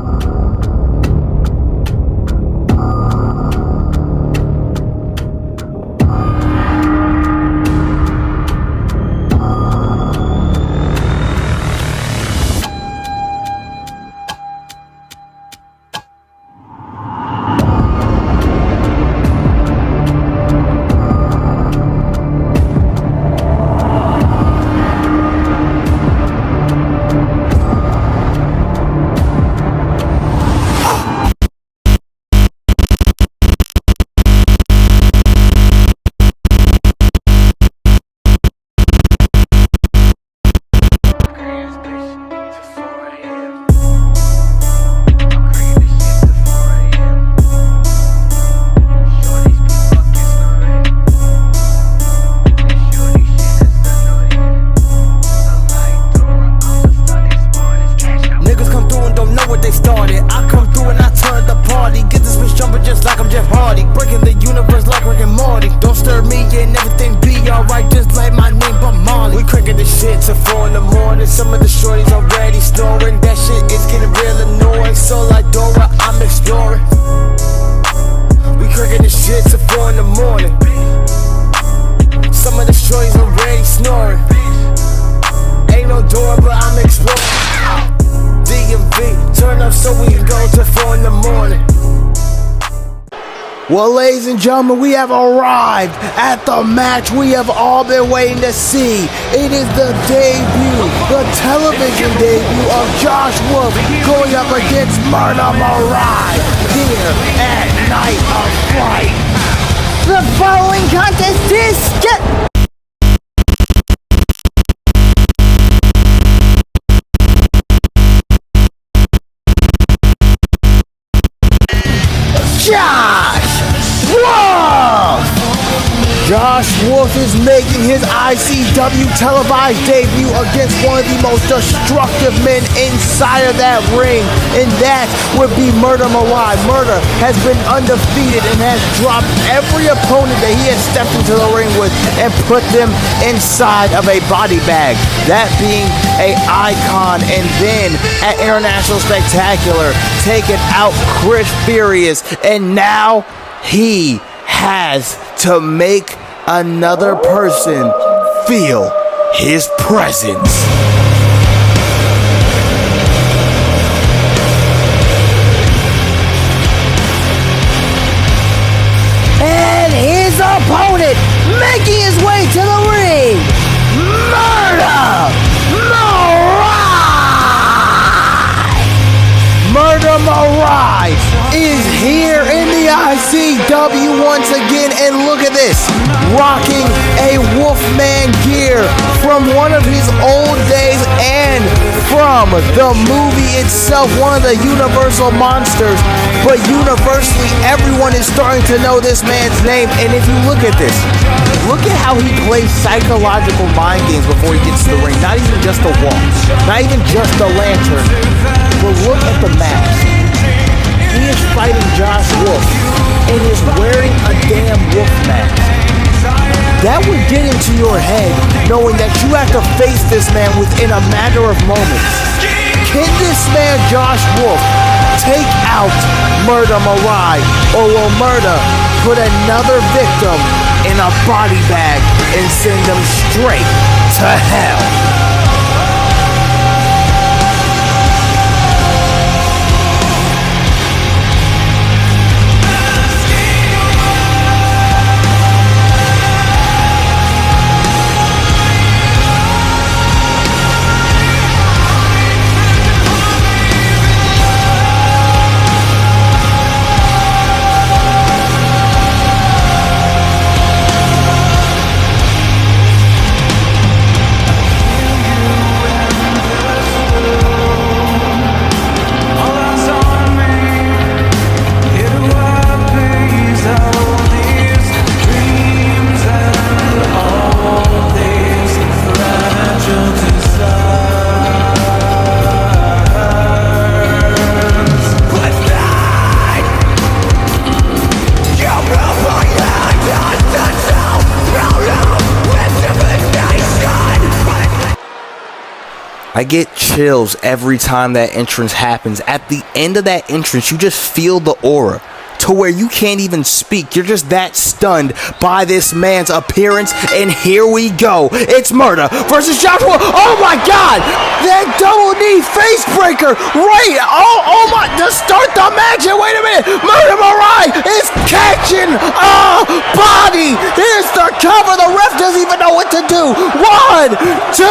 Well, ladies and gentlemen, we have arrived at the match we have all been waiting to see. It is the debut, the television debut of Josh Wolf going up against Murder Marai here at Night of Fright. The following contest is Josh Wolf Josh Wolf is making his ICW televised debut against one of the most destructive men inside of that ring, and that would be Murder Marai. Murder has been undefeated and has dropped every opponent that he has stepped into the ring with and put them inside of a body bag, that being a Icon. And then at International Spectacular, taking out Chris Furious, and now he has to make another person feel his presence. And his opponent making his way to the ring, Murder Marai is here in the ICW once again, and look at this, rocking a Wolfman gear from one of his old days and from the movie itself, one of the Universal monsters. But universally, everyone is starting to know this man's name. And if you look at this, look at how he plays psychological mind games before he gets to the ring. Not even just the wall, not even just the lantern, but look at the mask. He is fighting Josh Wolf and is wearing a damn wolf mask. That would get into your head, knowing that you have to face this man within a matter of moments. Can this man, Josh Wolf, take out Murder Marai, or will Murder put another victim in a body bag and send them straight to hell? I get chills every time that entrance happens. At the end of that entrance, you just feel the aura to where you can't even speak. You're just that stunned by this man's appearance. And here we go. It's Murder versus Joshua. Oh my God! That double knee face breaker. Right. Oh my. To start the match. And wait a minute. Murder Marai is catching a body. Here's the cover. The ref doesn't even know what to do. 1, 2.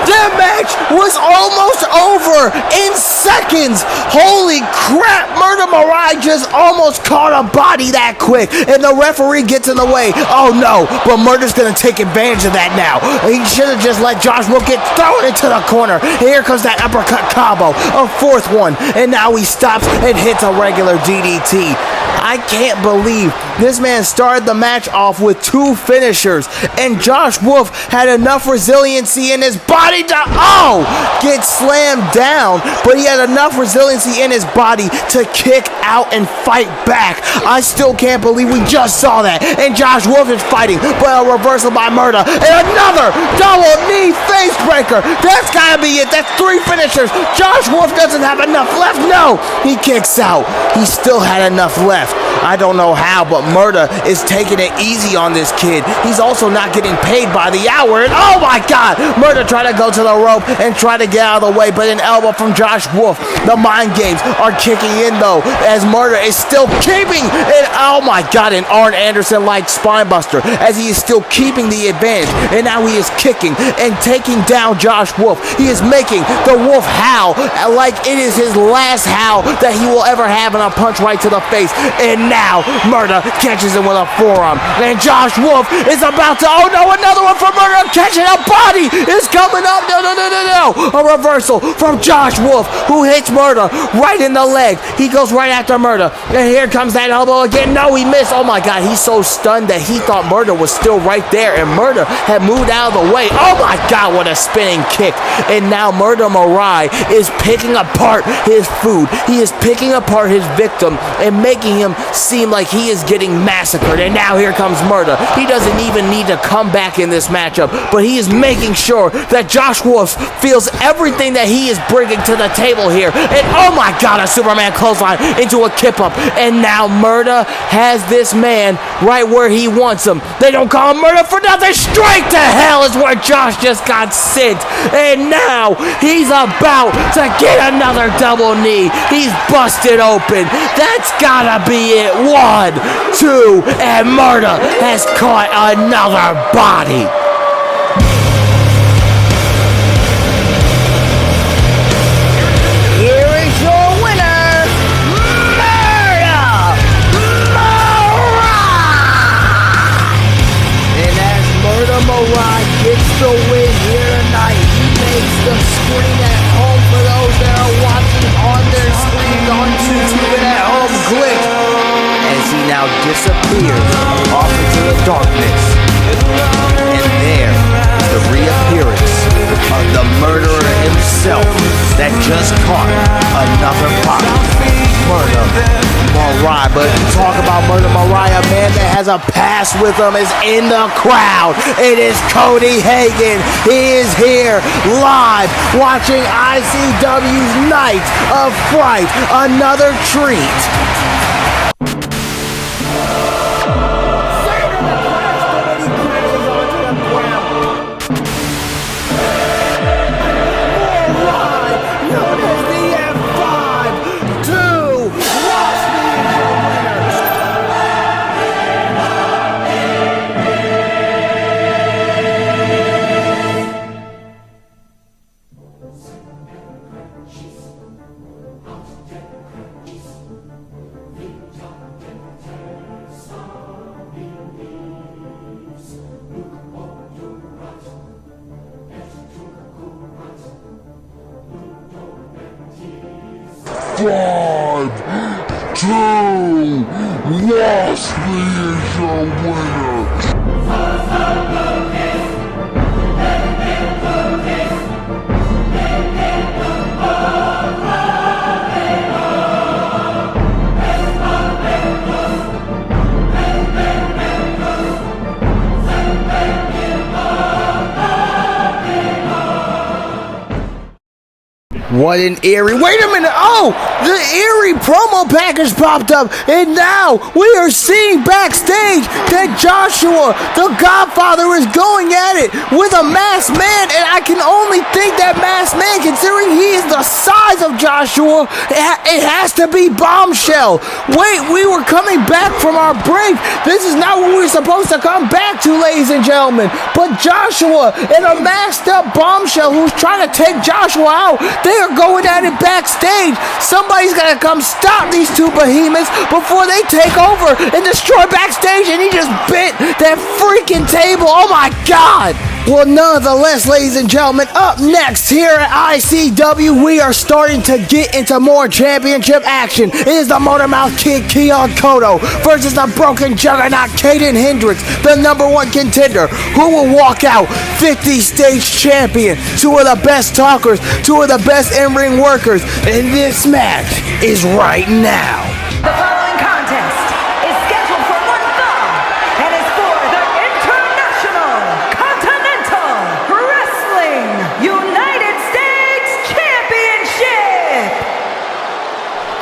That match was almost over in seconds. Holy crap. Murder Marai just almost caught a body that quick, and the referee gets in the way. Oh no, but Murder's gonna take advantage of that now. He should have just let Josh Wolf get thrown into the corner. Here comes that uppercut combo, a fourth one, and now he stops and hits a regular DDT. I can't believe this man started the match off with 2 finishers, and Josh Wolf had enough resiliency in his body to get slammed down, but he had enough resiliency in his body to kick out and fight back. I still can't believe we just saw that, and Josh Wolf is fighting, but a reversal by Murder, and another double knee face breaker. That's gotta be it. That's 3 finishers. Josh Wolf doesn't have enough left. No, he kicks out. He still had enough left. I don't know how, but Murder is taking it easy on this kid. He's also not getting paid by the hour, and oh my God, Murder tried to go to the rope and try to get out of the way, but an elbow from Josh Wolf. The mind games are kicking in though, as Murder is still keeping it. Oh my God, an Arn Anderson-like spinebuster, as he is still keeping the advantage, and now he is kicking and taking down Josh Wolf. He is making the Wolf howl like it is his last howl that he will ever have, and a punch right to the face. And now Murder catches him with a forearm. And Josh Wolf is about to, oh no, another one from Murder, catching a body is coming up. No. A reversal from Josh Wolf, who hits Murder right in the leg. He goes right after Murder. And here comes that elbow again. No, he missed. Oh my God, he's so stunned that he thought Murder was still right there, and Murder had moved out of the way. Oh my God, what a spinning kick. And now Murder Marai is picking apart his food. He is picking apart his victim and making him seem like he is getting massacred. And now here comes Murder. He doesn't even need to come back in this matchup, but he is making sure that Josh Wolf feels everything that he is bringing to the table here. And oh my God, a Superman clothesline into a kip up. And now Murder has this man right where he wants him. They don't call him Murder for nothing. Straight to hell is where Josh just got sent. And now he's about to get another double knee. He's busted open. That's gotta be it. 1, 2, and Murder has caught another body. Here is your winner, Murder Marai! And as Murder Marai gets the win here tonight, he makes the screen at home for those that are watching on their screens on YouTube and at home glitch as he now disappears off into the darkness. And there, the reappearance of the murderer himself that just caught another body. Murder Marai. But talk about Murder Marai, a man that has a past with him is in the crowd. It is Cody Hagan. He is here live watching ICW's Night of Fright. Another treat. What an eerie, wait a minute, oh, the eerie promo package popped up, and now we are seeing backstage that Joshua, the Godfather, is going at it with a masked man, and I can only think that masked man, considering he is the size of Joshua, it has to be Bombshell. Wait, we were coming back from our break. This is not what we were supposed to come back to, ladies and gentlemen, but Joshua and a masked up Bombshell who's trying to take Joshua out, they are going at it backstage. Somebody's gotta come stop these two behemoths before they take over and destroy backstage, and he just bit that freaking table. Oh my God. Well, nonetheless, ladies and gentlemen, up next here at ICW, we are starting to get into more championship action. It is the Motormouth Kid Keon Cotto versus the Broken Juggernaut Kaden Hendricks, the #1 contender, who will walk out 50 stage champion. Two of the best talkers, two of the best in-ring workers, and this match is right now. The following contest is scheduled for one fall and is for the Intercontinental Wrestling United States Championship.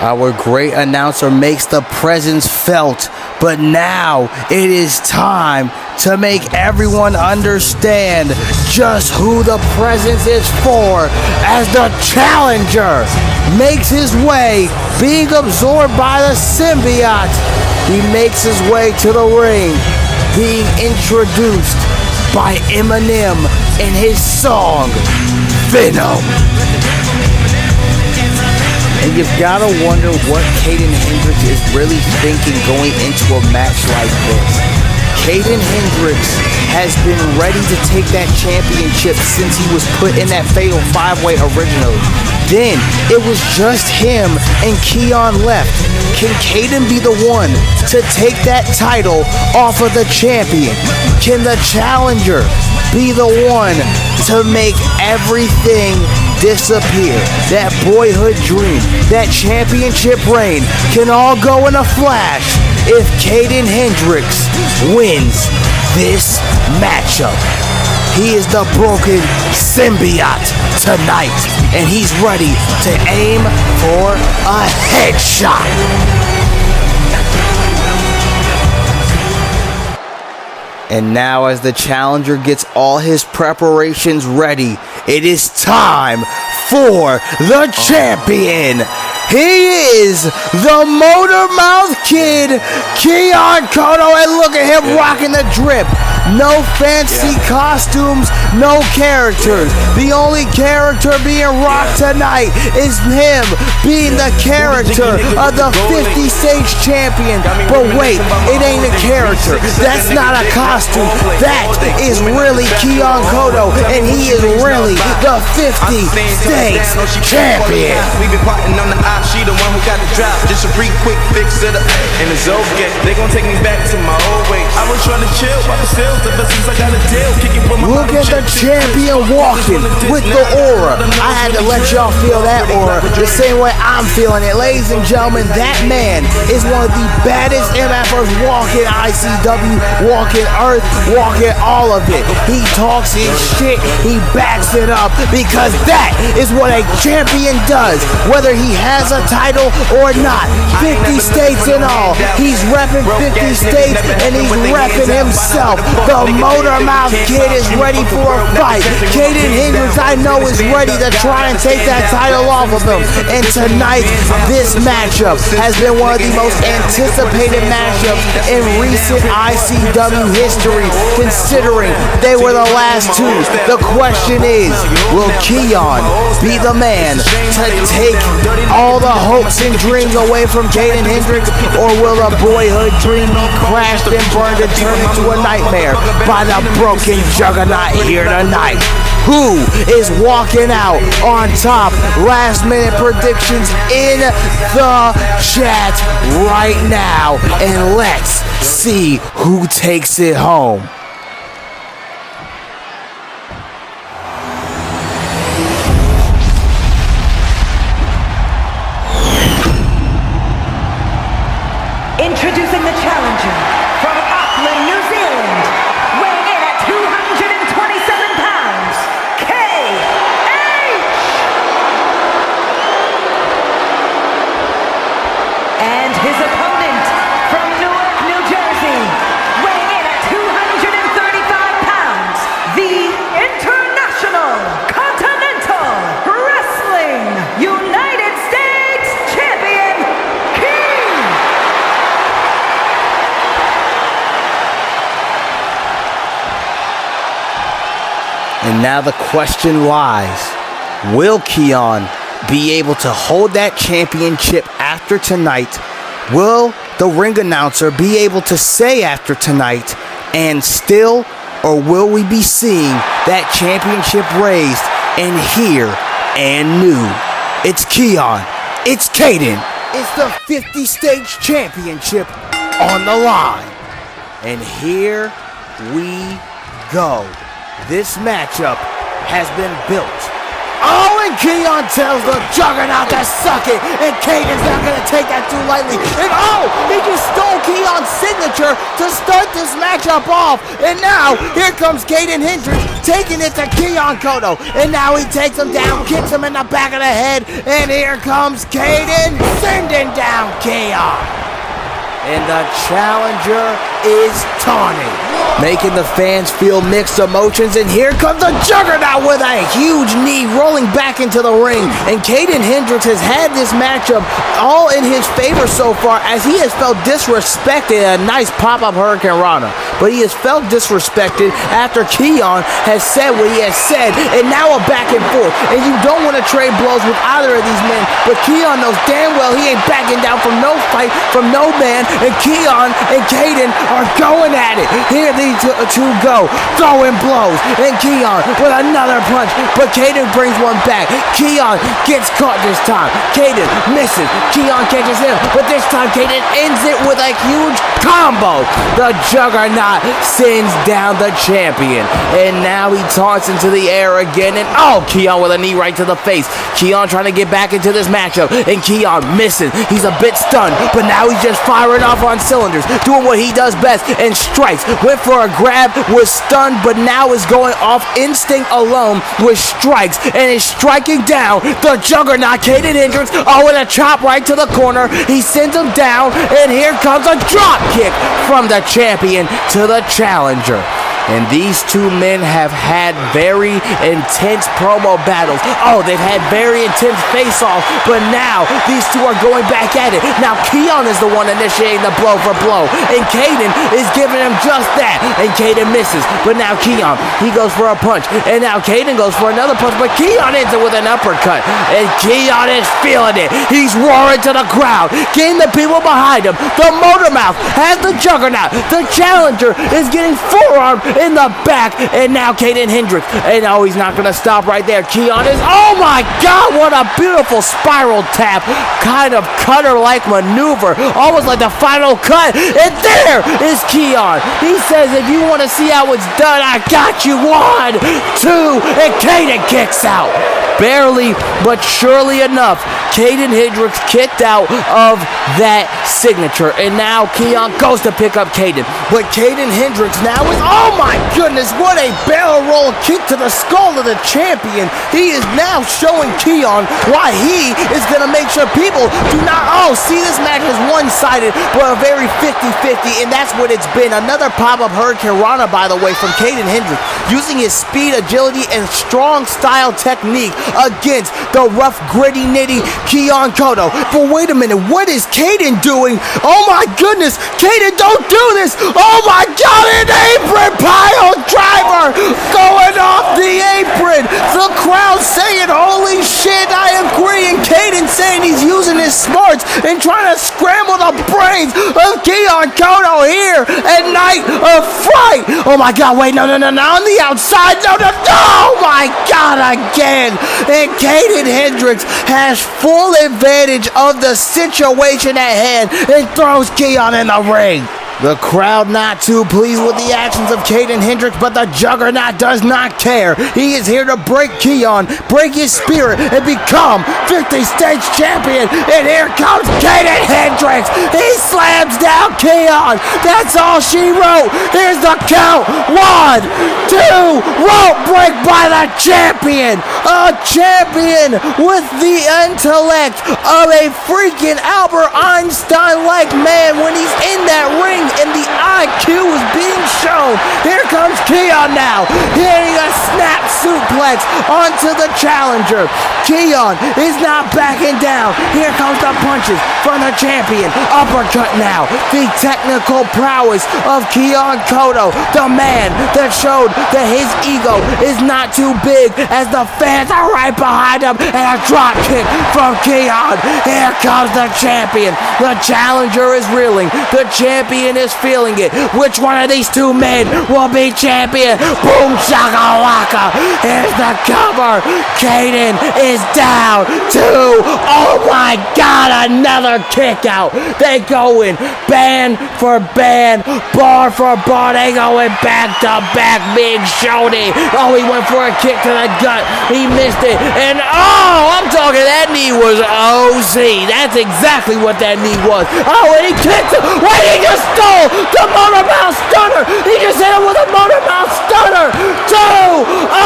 Our great announcer makes the presence felt, but now it is time to make everyone understand just who the presence is for, as the challenger makes his way, being absorbed by the symbiote. He makes his way to the ring, being introduced by Eminem in his song, Venom. And you've got to wonder what Kaden Hendricks is really thinking going into a match like this. Kaden Hendricks has been ready to take that championship since he was put in that Fatal 5-Way originally. Then it was just him and Keon left. Can Kaden be the one to take that title off of the champion? Can the challenger be the one to make everything disappear? That boyhood dream, that championship reign can all go in a flash if Kaden Hendricks wins this matchup. He is the broken symbiote tonight, and he's ready to aim for a headshot. And now, as the challenger gets all his preparations ready, it is time for the champion. He is the Motor Mouth Kid, Keon Cotto, and look at him rocking the drip. No fancy costumes, no characters. The only character being rocked tonight is him being the character of the 50-stage champion. But wait, it ain't a character. That's not a costume. That is really Keon Cotto, and he is really the 50-stage champion. We been plotting on the op, she the one who got the drop. Just a brief quick fix to the and it's okay. They gon' take me back to my old way. I was trying to chill while the sales ever since I got a deal. Kicking with my look at the champion walking with the aura. I had to let y'all feel that aura the same way I'm feeling it. Ladies and gentlemen, that man is one of the baddest MFers walking ICW, walking Earth, walking all of it. He talks his shit, he backs it up, because that is what a champion does, whether he has a title or not. 50 states in all. He's repping 50 states and he's repping himself. The Motor Mouth Kid is ready for a fight. Kaden Hendricks, I know, is ready to try and take that title off of him. And tonight, this matchup has been one of the most anticipated matchups in recent ICW history, considering they were the last two. The question is, will Keon be the man to take all the hopes and dreams away from Kaden Hendricks, or will a boyhood dream be crashed and burned and turned into a nightmare by the broken juggernaut here tonight? Who is walking out on top? Last minute predictions in the chat right now, and let's see who takes it home. Introducing the challenger from Auckland, New Zealand, weighing in at 227 pounds, KH! And his opponent from Newark, New Jersey, weighing in at 235 pounds, the International Continental Wrestling United States Champion, Keon! And now the question lies, will Keon be able to hold that championship after tonight? Will the ring announcer be able to say after tonight and still, or will we be seeing that championship raised and here and new? It's Keon, it's Kaden, it's the 50-stage championship on the line. And here we go. This matchup has been built. Oh, and Keon tells the juggernaut to suck it, and Kaden's not going to take that too lightly. And oh, he just stole Keon's signature to start this matchup off. And now, here comes Kaden Hendricks taking it to Keon Cotto. And now he takes him down, kicks him in the back of the head, and here comes Kaden sending down Keon. and the challenger is taunting, making the fans feel mixed emotions. And here comes the Juggernaut with a huge knee rolling back into the ring. And Kaden Hendricks has had this matchup all in his favor so far, as he has felt disrespected. A nice pop-up Hurricane Rana, but he has felt disrespected after Keon has said what he has said, and now a back and forth. And you don't want to trade blows with either of these men, but Keon knows damn well he ain't backing down from no fight, from no man. And Keon and Kaden are going at it. Here these two go, throwing blows, and Keon with another punch, but Kaden brings one back. Keon gets caught this time. Kaden misses. Keon catches him, but this time Kaden ends it with a huge combo. The Juggernaut sends down the champion, and now he taunts into the air again, and Keon with a knee right to the face. Keon trying to get back into this matchup, and Keon misses. He's a bit stunned, but now he's just firing off on cylinders, doing what he does best, and strikes. Went for a grab, was stunned, but now is going off instinct alone with strikes, and is striking down the Juggernaut. Kaden Hendricks, and a chop right to the corner. He sends him down, and here comes a drop kick from the champion to the challenger. And these two men have had very intense promo battles. They've had very intense face-offs, but now these two are going back at it. Now Keon is the one initiating the blow for blow, and Kaden is giving him just that, and Kaden misses. But now Keon, he goes for a punch, and now Kaden goes for another punch, but Keon ends it with an uppercut, and Keon is feeling it. He's roaring to the crowd, getting the people behind him. The Motor Mouth has the Juggernaut. The challenger is getting forearmed in the back, and now Kaden Hendricks, and he's not gonna stop right there. Keon is, oh my god, what a beautiful spiral tap, kind of cutter-like maneuver, almost like the final cut. And there is Keon. He says, if you want to see how it's done, I got you. 1, 2, and Kaden kicks out. Barely, but surely enough, Kaden Hendricks kicked out of that signature, and now Keon goes to pick up Kaden, but Kaden Hendricks now is, oh my goodness, what a barrel roll kick to the skull of the champion. He is now showing Keon why he is going to make sure people do not, see, this match is one-sided, but a very 50-50, and that's what it's been. Another pop-up Hurricane Rana, by the way, from Kaden Hendricks, using his speed, agility, and strong style technique against the rough, gritty, nitty Keon Cotto. But wait a minute, what is Kaden doing? Oh my goodness, Kaden, don't do this! Oh my god, an apron pile driver going off the apron! The crowd saying, holy shit, I agree, and Kaden saying he's using his smarts and trying to scramble the brains of Keon Cotto here at Night of Fright. Oh my god, wait, no, on the outside, no, oh my god, again! And Kaden Hendricks has full advantage of the situation at hand and throws Keon in the ring. The crowd not too pleased with the actions of Kaden Hendricks, but the Juggernaut does not care. He is here to break Keon, break his spirit, and become 50 States champion. And here comes Kaden Hendricks. He slams down Keon. That's all she wrote. Here's the count. 1, 2, rope break by the champion. A champion with the intellect of a freaking Albert Einstein-like man when he's in that ring. And the IQ is being shown. Here comes Keon now, hitting a snap suplex onto the challenger. Keon is not backing down. Here comes the punches from the champion. Uppercut now. The technical prowess of Keon Cotto, the man that showed that his ego is not too big, as the fans are right behind him. And a drop kick from Keon. Here comes the champion. The challenger is reeling. The champion is feeling it. Which one of these two men will be champion? Boom shakalaka. Here's the cover. Kaden is down 2. Oh my god, another kick out. They going band for band, bar for bar. They going back to back. Big Shoney. He went for a kick to the gut. He missed it. And I'm talking, that knee was OC. That's exactly what that knee was. And he kicked him. Wait, he just stole the Motor Mouth Stunner. He just hit him with a Motor Mouth Stunner. 2.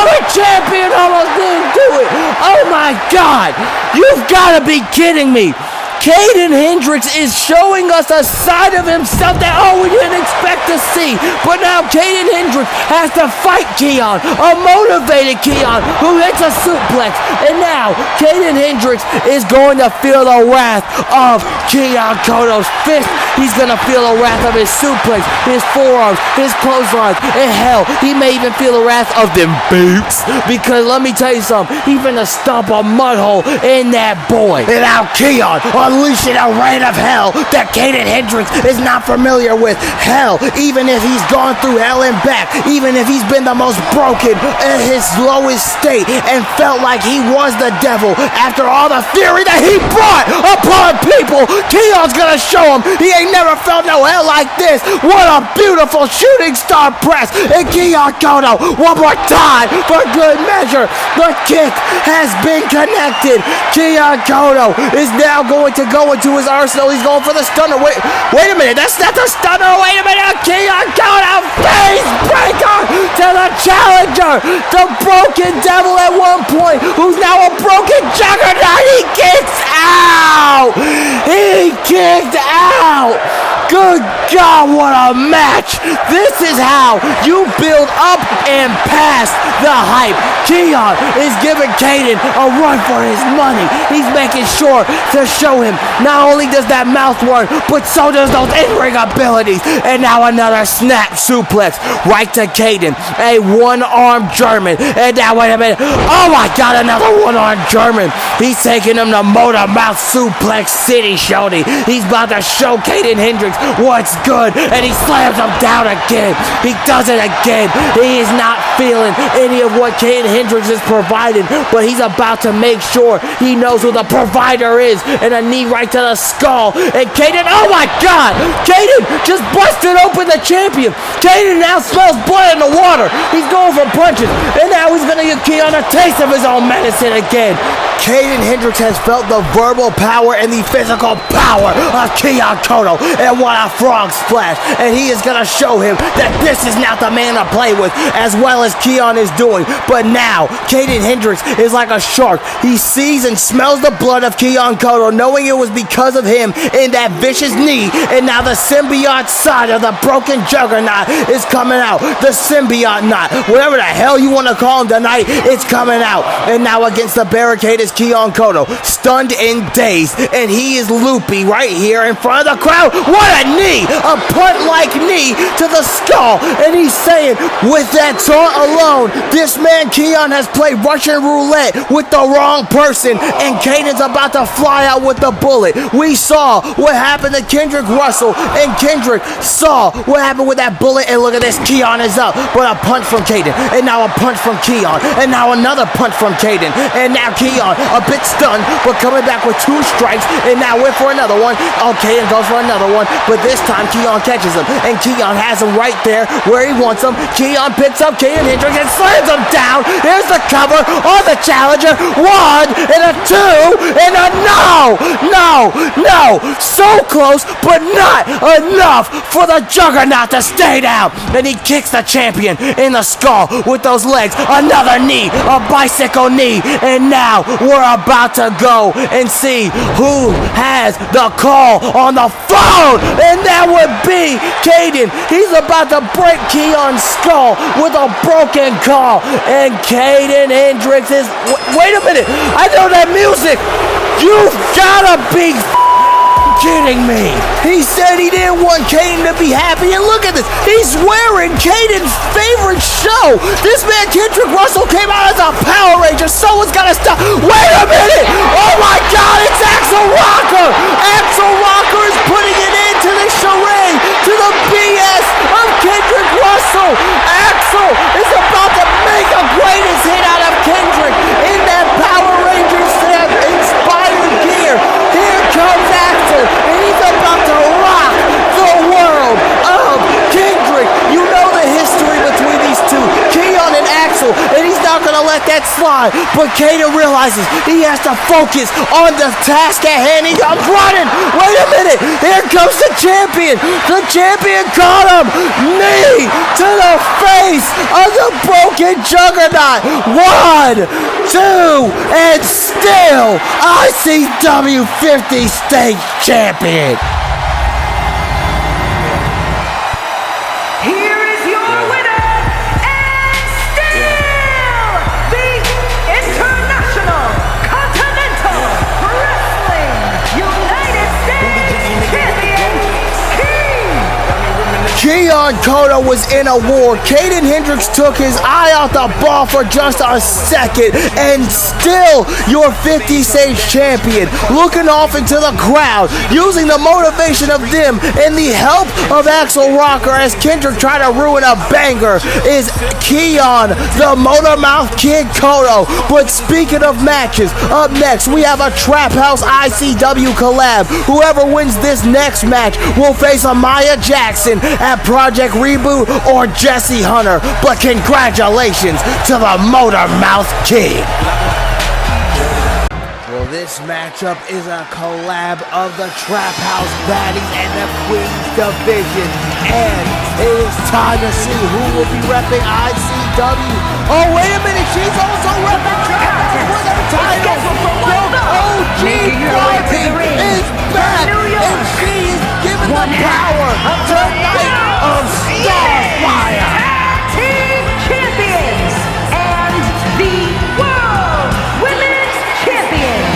The champion almost didn't do it. Oh my god. You've got to be kidding me. Kaden Hendricks is showing us a side of himself that, we didn't expect to see. But now Kaden Hendricks has to fight Keon, a motivated Keon who hits a suplex. And now Kaden Hendricks is going to feel the wrath of Keon Cotto's fist. He's going to feel the wrath of his suplex, his forearms, his clotheslines, and hell, he may even feel the wrath of them boots. Because let me tell you something, he's going to stomp a mud hole in that boy. And now Keon unleashing a rain of hell that Kaden Hendricks is not familiar with. Hell, even if he's gone through hell and back, even if he's been the most broken in his lowest state and felt like he was the devil after all the fury that he brought upon people, Keon's gonna show him he ain't never felt no hell like this. What a beautiful shooting star press. And Keon Cotto, one more time for good measure. The kick has been connected. Keon Cotto is now going to go into his arsenal. He's going for the stunner. Wait a minute. That's not the stunner. Wait a minute. Keon Cotto, face breaker to the challenger. The broken devil at one point, who's now a broken juggernaut. He kicks out. He kicked out. Good God, what a match. This is how you build up and past the hype. Keon is giving Kaden a run for his money. He's making sure to show him not only does that mouth work, but so does those in-ring abilities. And now another snap suplex right to Kaden. A one-armed German. And now, wait a minute. Oh my God, another one-armed German. He's taking him to Motor Mouth Suplex City, shorty. He's about to show Kaden Hendricks what's good, and he slams him down again. He does it again. He is not feeling any of what Kaden Hendricks is providing, but he's about to make sure he knows who the provider is, and a knee right to the skull. And Kaden, oh my God, Kaden just busted open the champion. Kaden now smells blood in the water. He's going for punches, and now he's gonna give Keon a taste of his own medicine again. Kaden Hendricks has felt the verbal power and the physical power of Keon Cotto, and what a frog splash. And he is going to show him that this is not the man to play with, as well as Keon is doing. But now, Kaden Hendricks is like a shark. He sees and smells the blood of Keon Cotto, knowing it was because of him in that vicious knee. And now the symbiote side of the broken juggernaut is coming out. The symbiote knot, whatever the hell you want to call him tonight, it's coming out. And now against the barricade is Keon Cotto, stunned and dazed, and he is loopy right here in front of the crowd. What a knee! A punt-like knee to the skull, and he's saying, with that taunt alone, this man Keon has played Russian roulette with the wrong person, and Kaden's about to fly out with the bullet. We saw what happened to Kendrick Russell, and Kendrick saw what happened with that bullet, and look at this, Keon is up, but a punch from Kaden, and now a punch from Keon, and now another punch from Kaden, and now Keon a bit stunned, but coming back with 2 strikes, and now went for another one. Okay, and goes for another one, but this time Keon catches him, and Keon has him right there where he wants him. Keon picks up Kaden Hendricks and slams him down. Here's the cover on the challenger. 1 and a 2 and a no. So close, but not enough for the juggernaut to stay down. And he kicks the champion in the skull with those legs. Another knee, a bicycle knee, and now we're about to go and see who has the call on the phone, and that would be Kaden. He's about to break Keon's skull with a broken call, and Kaden Hendricks is... Wait a minute, I know that music. You've gotta be kidding me. He said he didn't want Kaden to be happy, and look at this. He's wearing Kaden's favorite show. This man Kendrick Russell came out as a Power Ranger. Someone's gotta stop. Wait a minute. Oh my God, it's Axel Rocker. Axel Rocker is putting it into the charade, to the BS of Kendrick Russell. Axel is about to make a greatest hit out of Kendrick in that Power Rangers inspired gear. Here comes Axel, and he's about to rock the world of Kendrick. You know the history between these two, Keon and Axel, and he's not not going to let that slide. But Kaden realizes he has to focus on the task at hand. He comes running. Wait a minute. Here comes the champion. The champion caught him. Knee to the face of the broken juggernaut. 1, 2, and still ICW 50 state champion. Here is your winner, and still the International Continental Wrestling United States Champion, Keon Cotto was in a war. Kaden Hendricks took his eye out the ball for just a second, and still your 50 stage champion. Looking off into the crowd, using the motivation of them and the help of Axel Rocker as Kendrick tried to ruin a banger, is Keon, the Motor Mouth Kid Cotto. But speaking of matches, up next we have a Trap House ICW collab. Whoever wins this next match will face Amaya Jackson at Project Reboot or Jessie Hunter. But congratulations to the Motor Mouth Kid. Well, this matchup is a collab of the Trap House Baddies and the Queens Division. And it is time to see who will be repping ICW. Oh, wait a minute, she's also repping Trap House for the title. The OG Barbie is back, and she is given the power tonight of Starfire. Team Champions, and the World Women's Champion,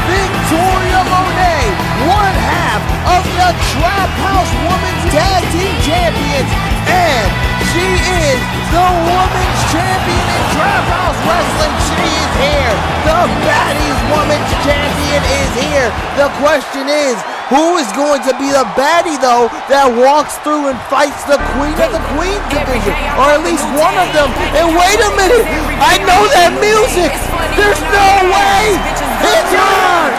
Victoria Monae, one half of the Trap House Women's Tag Team Champions, and she is the Women's Champion in Trap House Wrestling. She is here. The Baddies Women's Champion is here. The question is, who is going to be the baddie, though, that walks through and fights the Queen of the Queens Division? Or at least one of them. And wait a minute, I know that music. There's no way. It's on.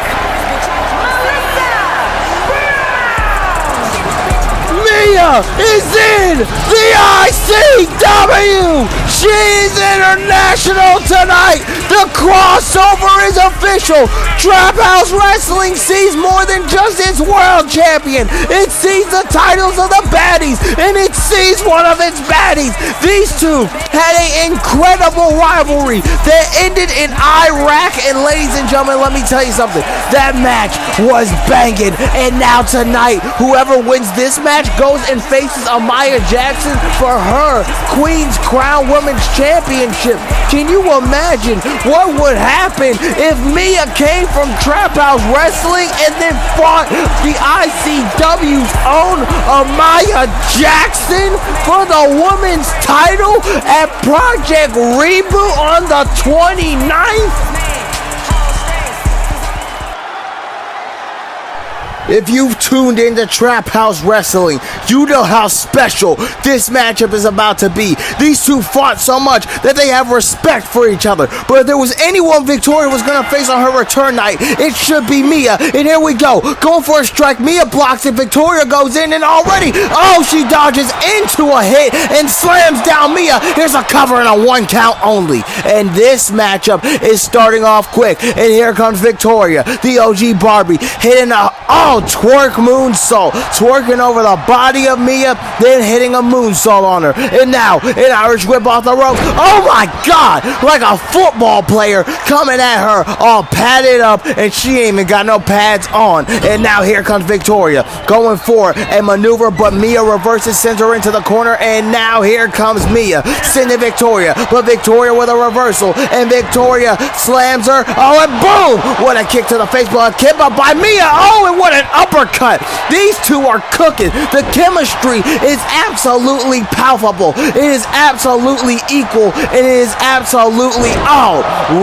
Mia is in the ICW. She's international tonight. The crossover is official. Trap House Wrestling sees more than just its world champion. It sees the titles of the baddies, and it sees one of its baddies. These two had an incredible rivalry that ended in Iraq. And ladies and gentlemen, let me tell you something. That match was banging. And now tonight, whoever wins this match goes and faces Amaya Jackson for her Queen's Crown Women's Championship. Can you imagine what would happen if Mia came from Trap House Wrestling and then fought the ICW's own Amaya Jackson for the women's title at Project Reboot on the 29th? If you've tuned into Trap House Wrestling, you know how special this matchup is about to be. These two fought so much that they have respect for each other. But if there was anyone Victoria was going to face on her return night, it should be Mia. And here we go. Going for a strike. Mia blocks it. Victoria goes in, and already, oh, she dodges into a hit and slams down Mia. Here's a cover and a 1 count only. And this matchup is starting off quick. And here comes Victoria, the OG Barbie, hitting a twerk moonsault, twerking over the body of Mia, then hitting a moonsault on her. And now an Irish whip off the rope. Oh my God, like a football player coming at her, all padded up, and she ain't even got no pads on. And now here comes Victoria, going for a maneuver, but Mia reverses, sends her into the corner. And now here comes Mia, sending Victoria, but Victoria with a reversal, and Victoria slams her. Oh, and boom, what a kick to the face, but a kick up by Mia. Oh, and what an uppercut. These two are cooking. The chemistry is absolutely palpable. It is absolutely equal. It is absolutely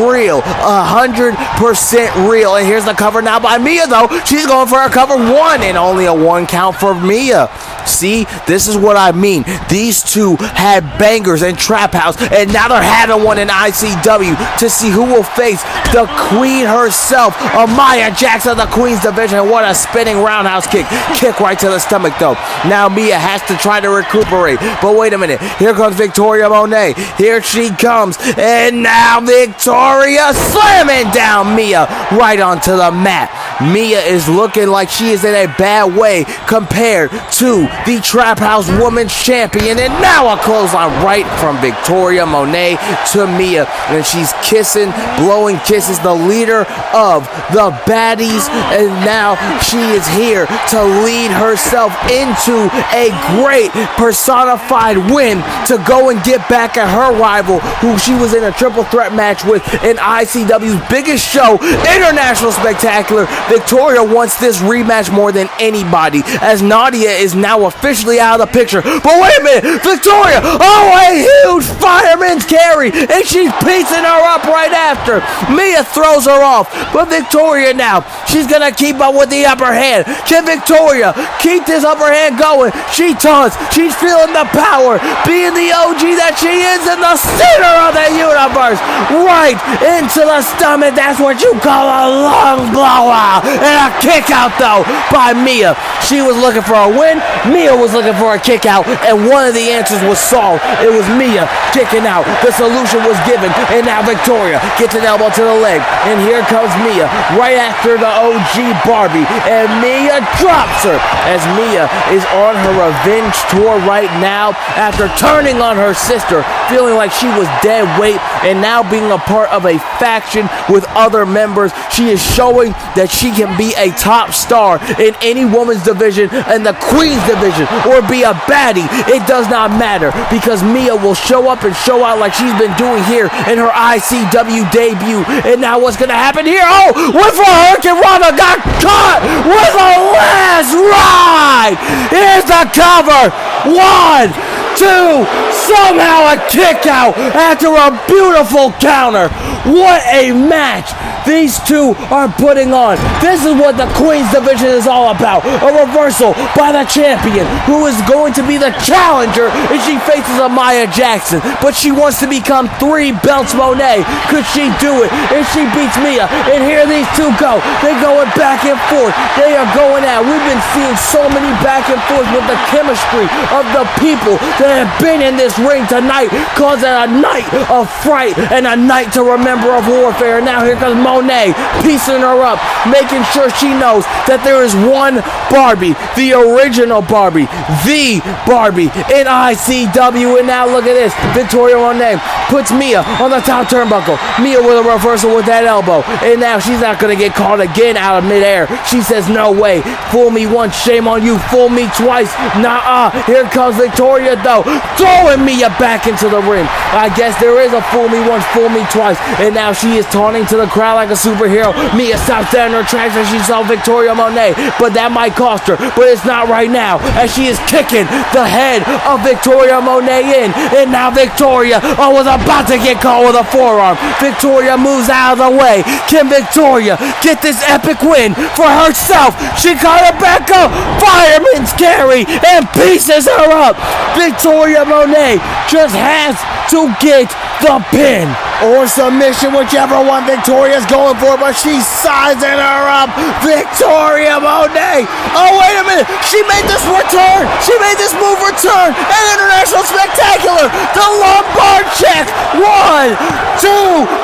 real. 100% real. And here's the cover now by Mia, though. She's going for a cover 1 and only a 1 count for Mia. See, this is what I mean. These two had bangers in Trap House, and now they're having one in ICW to see who will face the Queen herself, Amaya Jackson of the Queen's Division. What a spinning roundhouse roundhouse kick. Kick right to the stomach, though. Now Mia has to try to recuperate. But wait a minute. Here comes Victoria Monae. Here she comes. And now Victoria slamming down Mia right onto the mat. Mia is looking like she is in a bad way compared to the Trap House Women's Champion. And now a clothesline right from Victoria Monae to Mia. And she's kissing, blowing kisses, the leader of the baddies. And now she is here to lead herself into a great personified win to go and get back at her rival, who she was in a triple threat match with in ICW's biggest show, International Spectacular. Victoria wants this rematch more than anybody, as Nadia is now officially out of the picture. But wait a minute, Victoria, a huge fireman's carry, and she's piecing her up right after. Mia throws her off, but Victoria now, she's gonna keep up with the upper hand. Can Victoria keep this upper hand going? She taunts, she's feeling the power, being the OG that she is in the center of the universe, right into the stomach. That's what you call a lung blower. And a kick out, though, by Mia. She was looking for a win. Mia was looking for a kick out, and one of the answers was solved. It was Mia kicking out. The solution was given, and now Victoria gets an elbow to the leg. And here comes Mia right after the OG Barbie, and Mia drops her as Mia is on her revenge tour right now after turning on her sister, feeling like she was dead weight, and now being a part of a faction with other members. She is showing that she can be a top star in any woman's division, in the Queen's division, or be a baddie. It does not matter, because Mia will show up and show out like she's been doing here in her ICW debut. And now what's going to happen here? Oh, with a Hurricane Rana got caught with a last ride. Here's the cover. 1, 2, somehow a kick out after a beautiful counter. What a match these two are putting on. This is what the Queen's division is all about. A reversal by the champion, who is going to be the challenger if she faces Amaya Jackson. But she wants to become 3 belts Monae. Could she do it if she beats Mia? And here these two go. They're going back and forth. They are going out. We've been seeing so many back and forth with the chemistry of the people that have been in this ring tonight, causing a night of fright and a night to remember of warfare. Now here comes Monae, piecing her up, making sure she knows that there is one Barbie, the original Barbie, the Barbie in ICW. And now look at this. Victoria Monae puts Mia on the top turnbuckle. Mia with a reversal with that elbow. And now she's not going to get caught again out of midair. She says, no way. Fool me once, shame on you. Fool me twice. Nah-uh. Here comes Victoria, though, throwing Mia back into the ring. I guess there is a fool me once, fool me twice. And now she is taunting to the crowd like a superhero. Mia stops down in her tracks as she saw Victoria Monae, but that might cost her. But it's not right now, as she is kicking the head of Victoria Monae in. And now Victoria was about to get caught with a forearm. Victoria moves out of the way. Can Victoria get this epic win for herself? She caught her back up. Fireman's carry and pieces her up. Victoria Monae just has to get the pin or submission, whichever one Victoria's going for, but she's sizing her up. Victoria Monae. Oh, wait a minute. She made this return. She made this move return at International Spectacular. The lumbar check. 1, 2.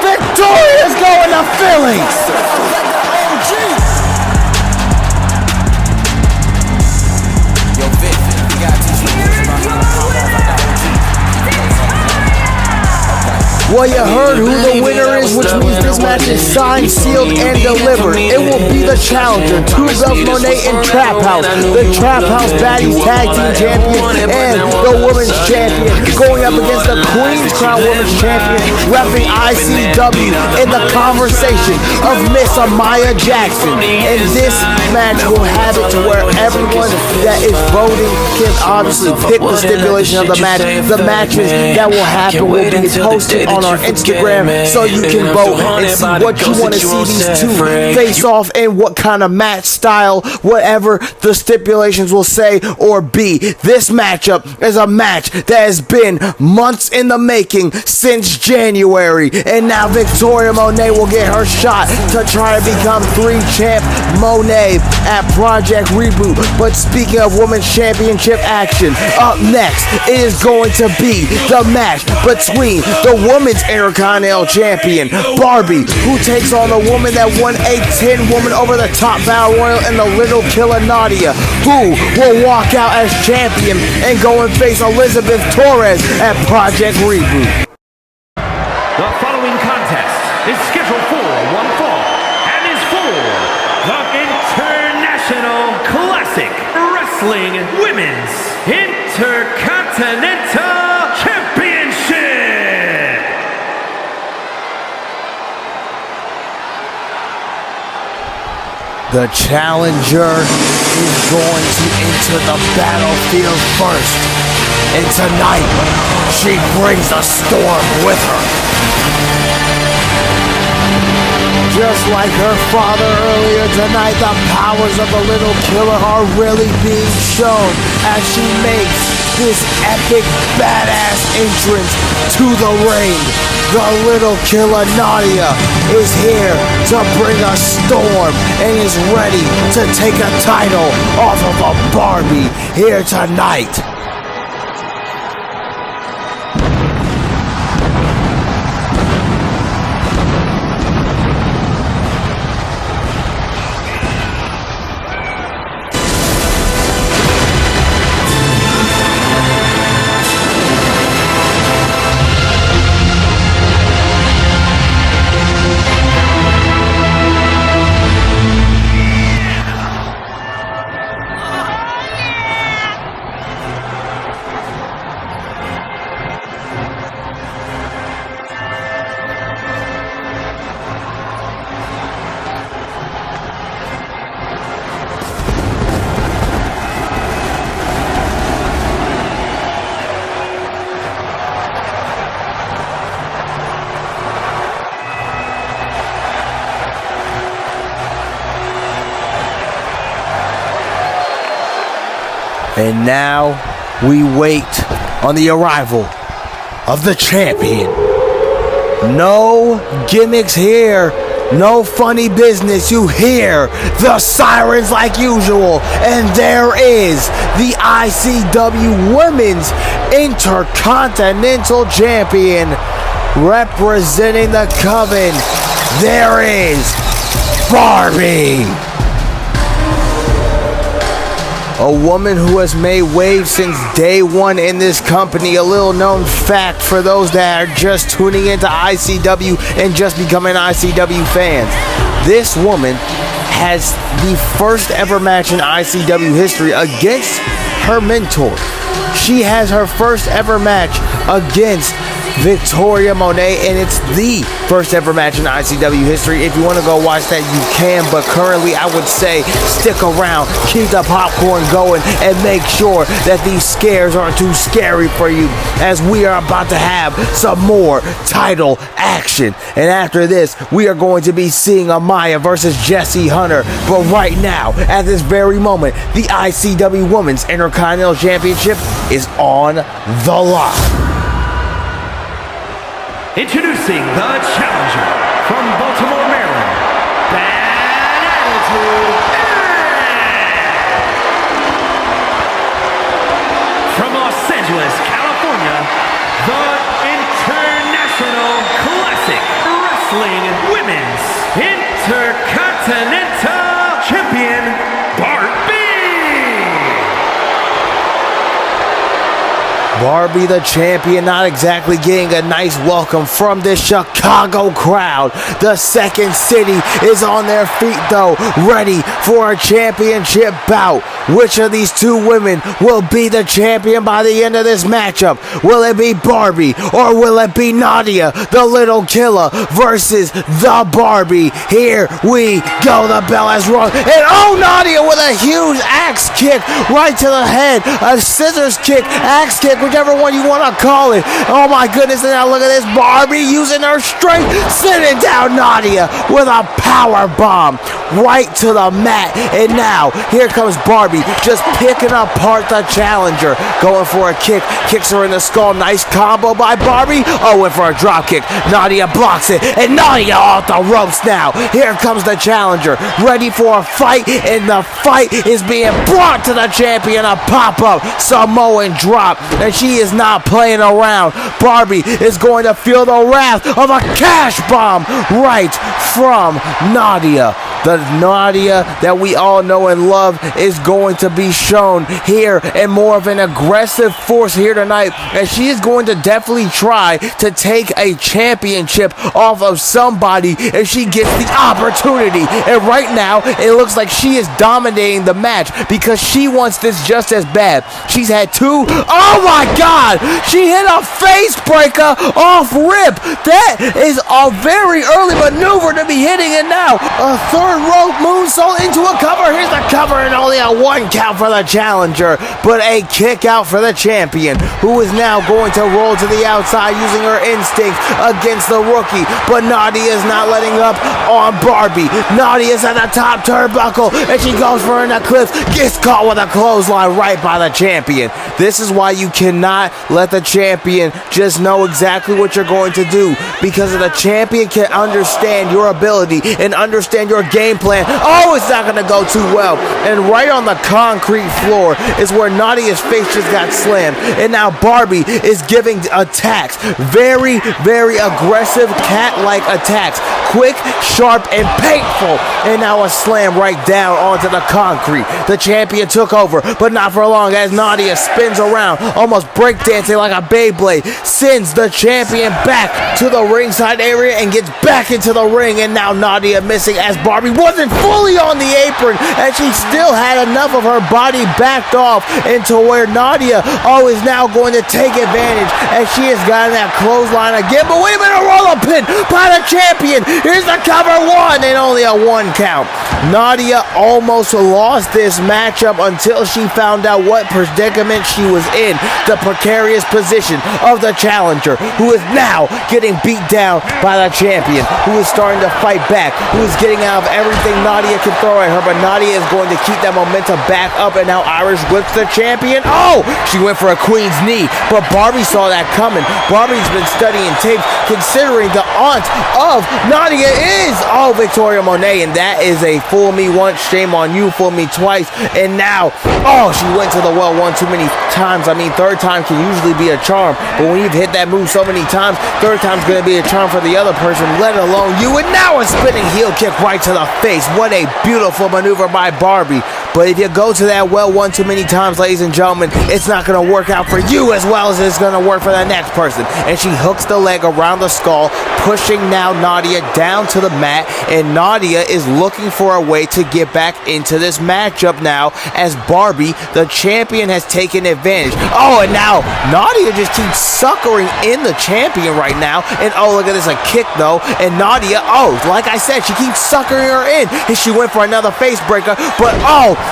Victoria's going to Philly. Well, you heard who the winner is, which means this match is signed, sealed, and delivered. It will be the challenger, 2 belts Monae and Trap House, the Trap House Baddies Tag Team Champion and the Women's Champion, going up against the Queen's Crown Women's Champion, repping ICW in the conversation of Miss Amaya Jackson. And this match will have it to where everyone that is voting can obviously pick the stipulation of the match. The matches that will happen will be posted on on our Instagram so you can vote and see what you want to see these two face off in, what kind of match style, whatever the stipulations will say or be. This matchup is a match that has been months in the making since January, and now Victoria Monae will get her shot to try to become 3-champ Monae at Project Reboot. But speaking of Women's Championship action, up next is going to be the match between the Women's Intercontinental Champion Barbie, who takes on the woman that won a 10-woman over the top battle royal, and the little killer Nadia, who will walk out as champion and go and face Elizabeth Torres at Project Reboot. The following contest is scheduled for one fall and is for the International Classic Wrestling Women's Intercontinental Championship. The challenger is going to enter the battlefield first, and tonight she brings the storm with her. Just like her father earlier tonight, the powers of the little killer are really being shown as she makes this epic badass entrance to the ring. The little killer Nadia is here to bring a storm and is ready to take a title off of a Barbie here tonight. And now we wait on the arrival of the champion. No gimmicks here, no funny business. You hear the sirens like usual, and there is the ICW Women's Intercontinental Champion representing the Coven. There is Barbie. A woman who has made waves since day one in this company. A little known fact for those that are just tuning into ICW and just becoming ICW fans. This woman has the first ever match in ICW history against her mentor. She has her first ever match against Victoria Monae, and it's the first ever match in ICW history. If you want to go watch that, you can, but currently I would say stick around, keep the popcorn going, and make sure that these scares aren't too scary for you, as we are about to have some more title action. And after this, we are going to be seeing Amaya versus Jessie Hunter. But right now, at this very moment, the ICW Women's Intercontinental Championship is on the line. Introducing the challenger from Baltimore, Maryland, Bad Attitude EFED. From Los Angeles, California, the International Classic Wrestling Women's Intercontinental Champion, Barbie. Barbie the champion not exactly getting a nice welcome from this Chicago crowd. The second city is on their feet though, ready for a championship bout. which of these two women will be the champion by the end of this matchup? Will it be Barbie or will it be Nadia, the little killer, versus the Barbie? Here we go. The bell has rung. And oh, Nadia with a huge axe kick right to the head. A scissors kick, axe kick, whichever one you want to call it. Oh my goodness, and now look at this. Barbie using her strength, sitting down Nadia with a power bomb right to the mat. And now here comes Barbie just picking apart the challenger, going for a kick, kicks her in the skull. Nice combo by Barbie. Oh, went for a drop kick. Nadia blocks it, and Nadia off the ropes now. Here comes the challenger, ready for a fight, and the fight is being brought to the champion. A pop-up Samoan drop, and she is not playing around. Barbie is going to feel the wrath of a cash bomb right from Nadia. The Nadia that we all know and love is going to be shown here in more of an aggressive force here tonight, and she is going to definitely try to take a championship off of somebody if she gets the opportunity. And right now it looks like she is dominating the match because she wants this just as bad. She's had two. Oh my god, she hit a face breaker off rip. That is a very early maneuver to be hitting it now. A third rope moonsault into a cover. Here's the cover, and only a one count for the challenger, but a kick out for the champion, who is now going to roll to the outside using her instinct against the rookie. But Nadia is not letting up on Barbie. Nadia's at the top turnbuckle, and she goes for an eclipse, gets caught with a clothesline right by the champion. This is why you cannot let the champion just know exactly what you're going to do, because the champion can understand your ability and understand your game plan. Oh, it's not going to go too well. And right on the concrete floor is where Nadia's face just got slammed. And now Barbie is giving attacks. Very, very aggressive cat-like attacks. Quick, sharp, and painful. And now a slam right down onto the concrete. The champion took over, but not for long, as Nadia spins around, almost breakdancing like a Beyblade, sends the champion back to the ringside area and gets back into the ring. And now Nadia missing, as Barbie wasn't fully on the apron, and she still had enough of her body backed off into where Nadia is now going to take advantage, as she has gotten that clothesline again. But wait a minute, a roll-up pin by the champion. Here's the cover, one, and only a one count. Nadia almost lost this matchup until she found out what predicament she was in. The precarious position of the challenger, who is now getting beat down by the champion, who is starting to fight back, who is getting out of everything Nadia can throw at her. But Nadia is going to keep that momentum back up, and now Irish whips the champion. Oh, she went for a queen's knee, but Barbie saw that coming. Barbie's been studying tapes, considering the aunt of Nadia is Victoria Monae, and that is a fool me once, shame on you, fool me twice. And now, she went to the well one too many times. I mean, third time can usually be a charm, but when you've hit that move so many times, third time's going to be a charm for the other person, let alone you. And now a spinning heel kick right to the face. What a beautiful maneuver by Barbie. But if you go to that well one too many times, ladies and gentlemen, it's not going to work out for you as well as it's going to work for the next person. And she hooks the leg around the skull, pushing now Nadia down to the mat, and Nadia is looking for a way to get back into this matchup now, as Barbie, the champion, has taken advantage. And now Nadia just keeps suckering in the champion right now, and look at this, a kick though, and Nadia, like I said, she keeps suckering her in, and she went for another face breaker, but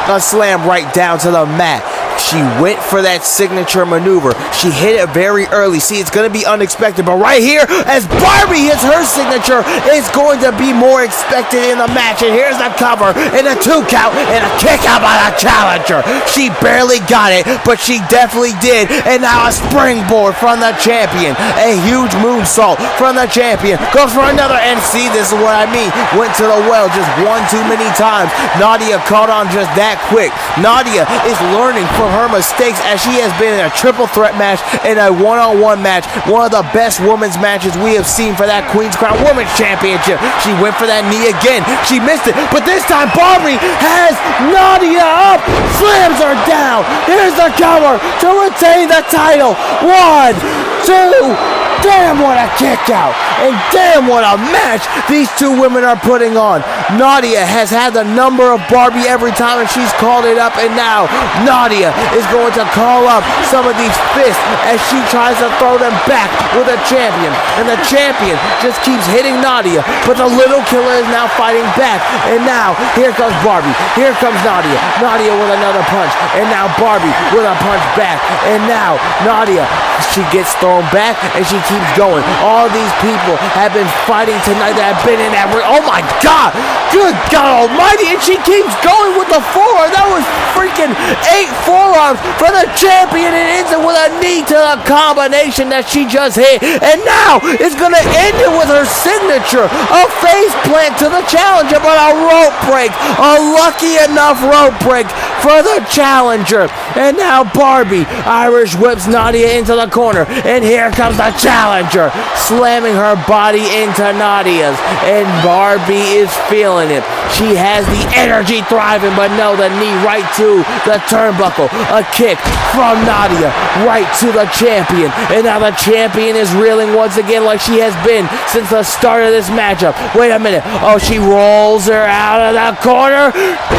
a slam right down to the mat. She went for that signature maneuver. She hit it very early. See, it's going to be unexpected, but right here, as Barbie hits her signature, it's going to be more expected in the match. And here's the cover, and a 2 count, and a kick out by the challenger. She barely got it, but she definitely did. And now a springboard from the champion. A huge moonsault from the champion. Goes for another, and see, this is what I mean. Went to the well just one too many times. Nadia caught on just that quick. Nadia is learning from her mistakes, as she has been in a triple threat match and a one-on-one match, one of the best women's matches we have seen for that Queen's Crown Women's Championship. She went for that knee again. She missed it, but this time Barbie has Nadia up, slams her down. Here's the cover to retain the title. 1, 2, damn what a kick out, and damn what a match these two women are putting on. Nadia has had the number of Barbie every time and she's called it up, and now Nadia is going to call up some of these fists as she tries to throw them back with a champion, and the champion just keeps hitting Nadia, but the little killer is now fighting back, and now here comes Barbie, here comes Nadia with another punch, and now Barbie with a punch back, and now Nadia, she gets thrown back and she keeps going. All these people have been fighting tonight that have been in that ring. Oh my God, good God almighty, and she keeps going with the forearm. That was freaking 8 forearms for the champion, and ends it with a knee to the combination that she just hit, and now it's gonna end it with her signature, a face plant to the challenger, but a rope break, a lucky enough rope break for the challenger. And now Barbie Irish whips Nadia into the corner, and here comes the challenger, slamming her body into Nadia's, and Barbie is feeling it. She has the energy thriving, but no, the knee right to the turnbuckle, a kick from Nadia right to the champion, and now the champion is reeling once again like she has been since the start of this matchup. Wait a minute, oh, she rolls her out of the corner,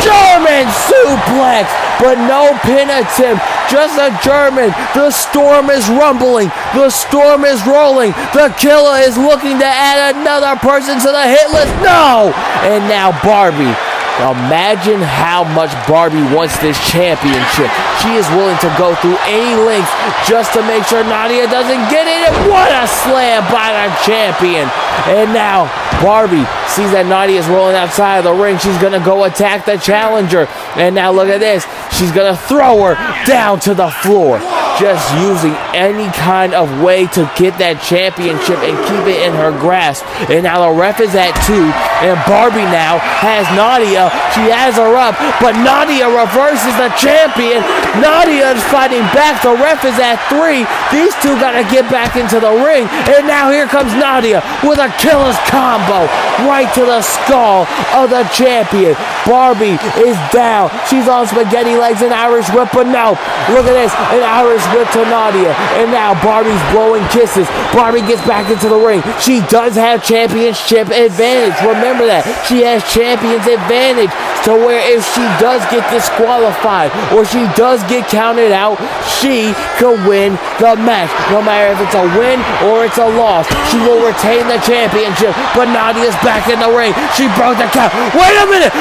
German suplex, but no pin attempt, just a German. The storm is rumbling, the storm is rolling, the killer is looking to add another person to the hit list, no! And now Barbie, imagine how much Barbie wants this championship. She is willing to go through any lengths just to make sure Nadia doesn't get it. And what a slam by the champion. And now Barbie sees that Nadia is rolling outside of the ring. She's going to go attack the challenger. And now look at this. She's going to throw her down to the floor. Just using any kind of way to get that championship and keep it in her grasp. And now the ref is at 2. And Barbie now has Nadia. She has her up. But Nadia reverses the champion. Nadia is fighting back. The ref is at 3. These two got to get back into the ring. And now here comes Nadia with a killer's combo right to the skull of the champion. Barbie is down. She's on spaghetti legs and Irish whip. But no, look at this. An Irish whip to Nadia. And now Barbie's blowing kisses. Barbie gets back into the ring. She does have championship advantage. Remember that. She has champion's advantage to where if she does get disqualified or she does get counted out, she could win the match. No matter if it's a win or it's a loss, she will retain the championship. But Nadia's back in the ring. She broke the count. Wait a minute.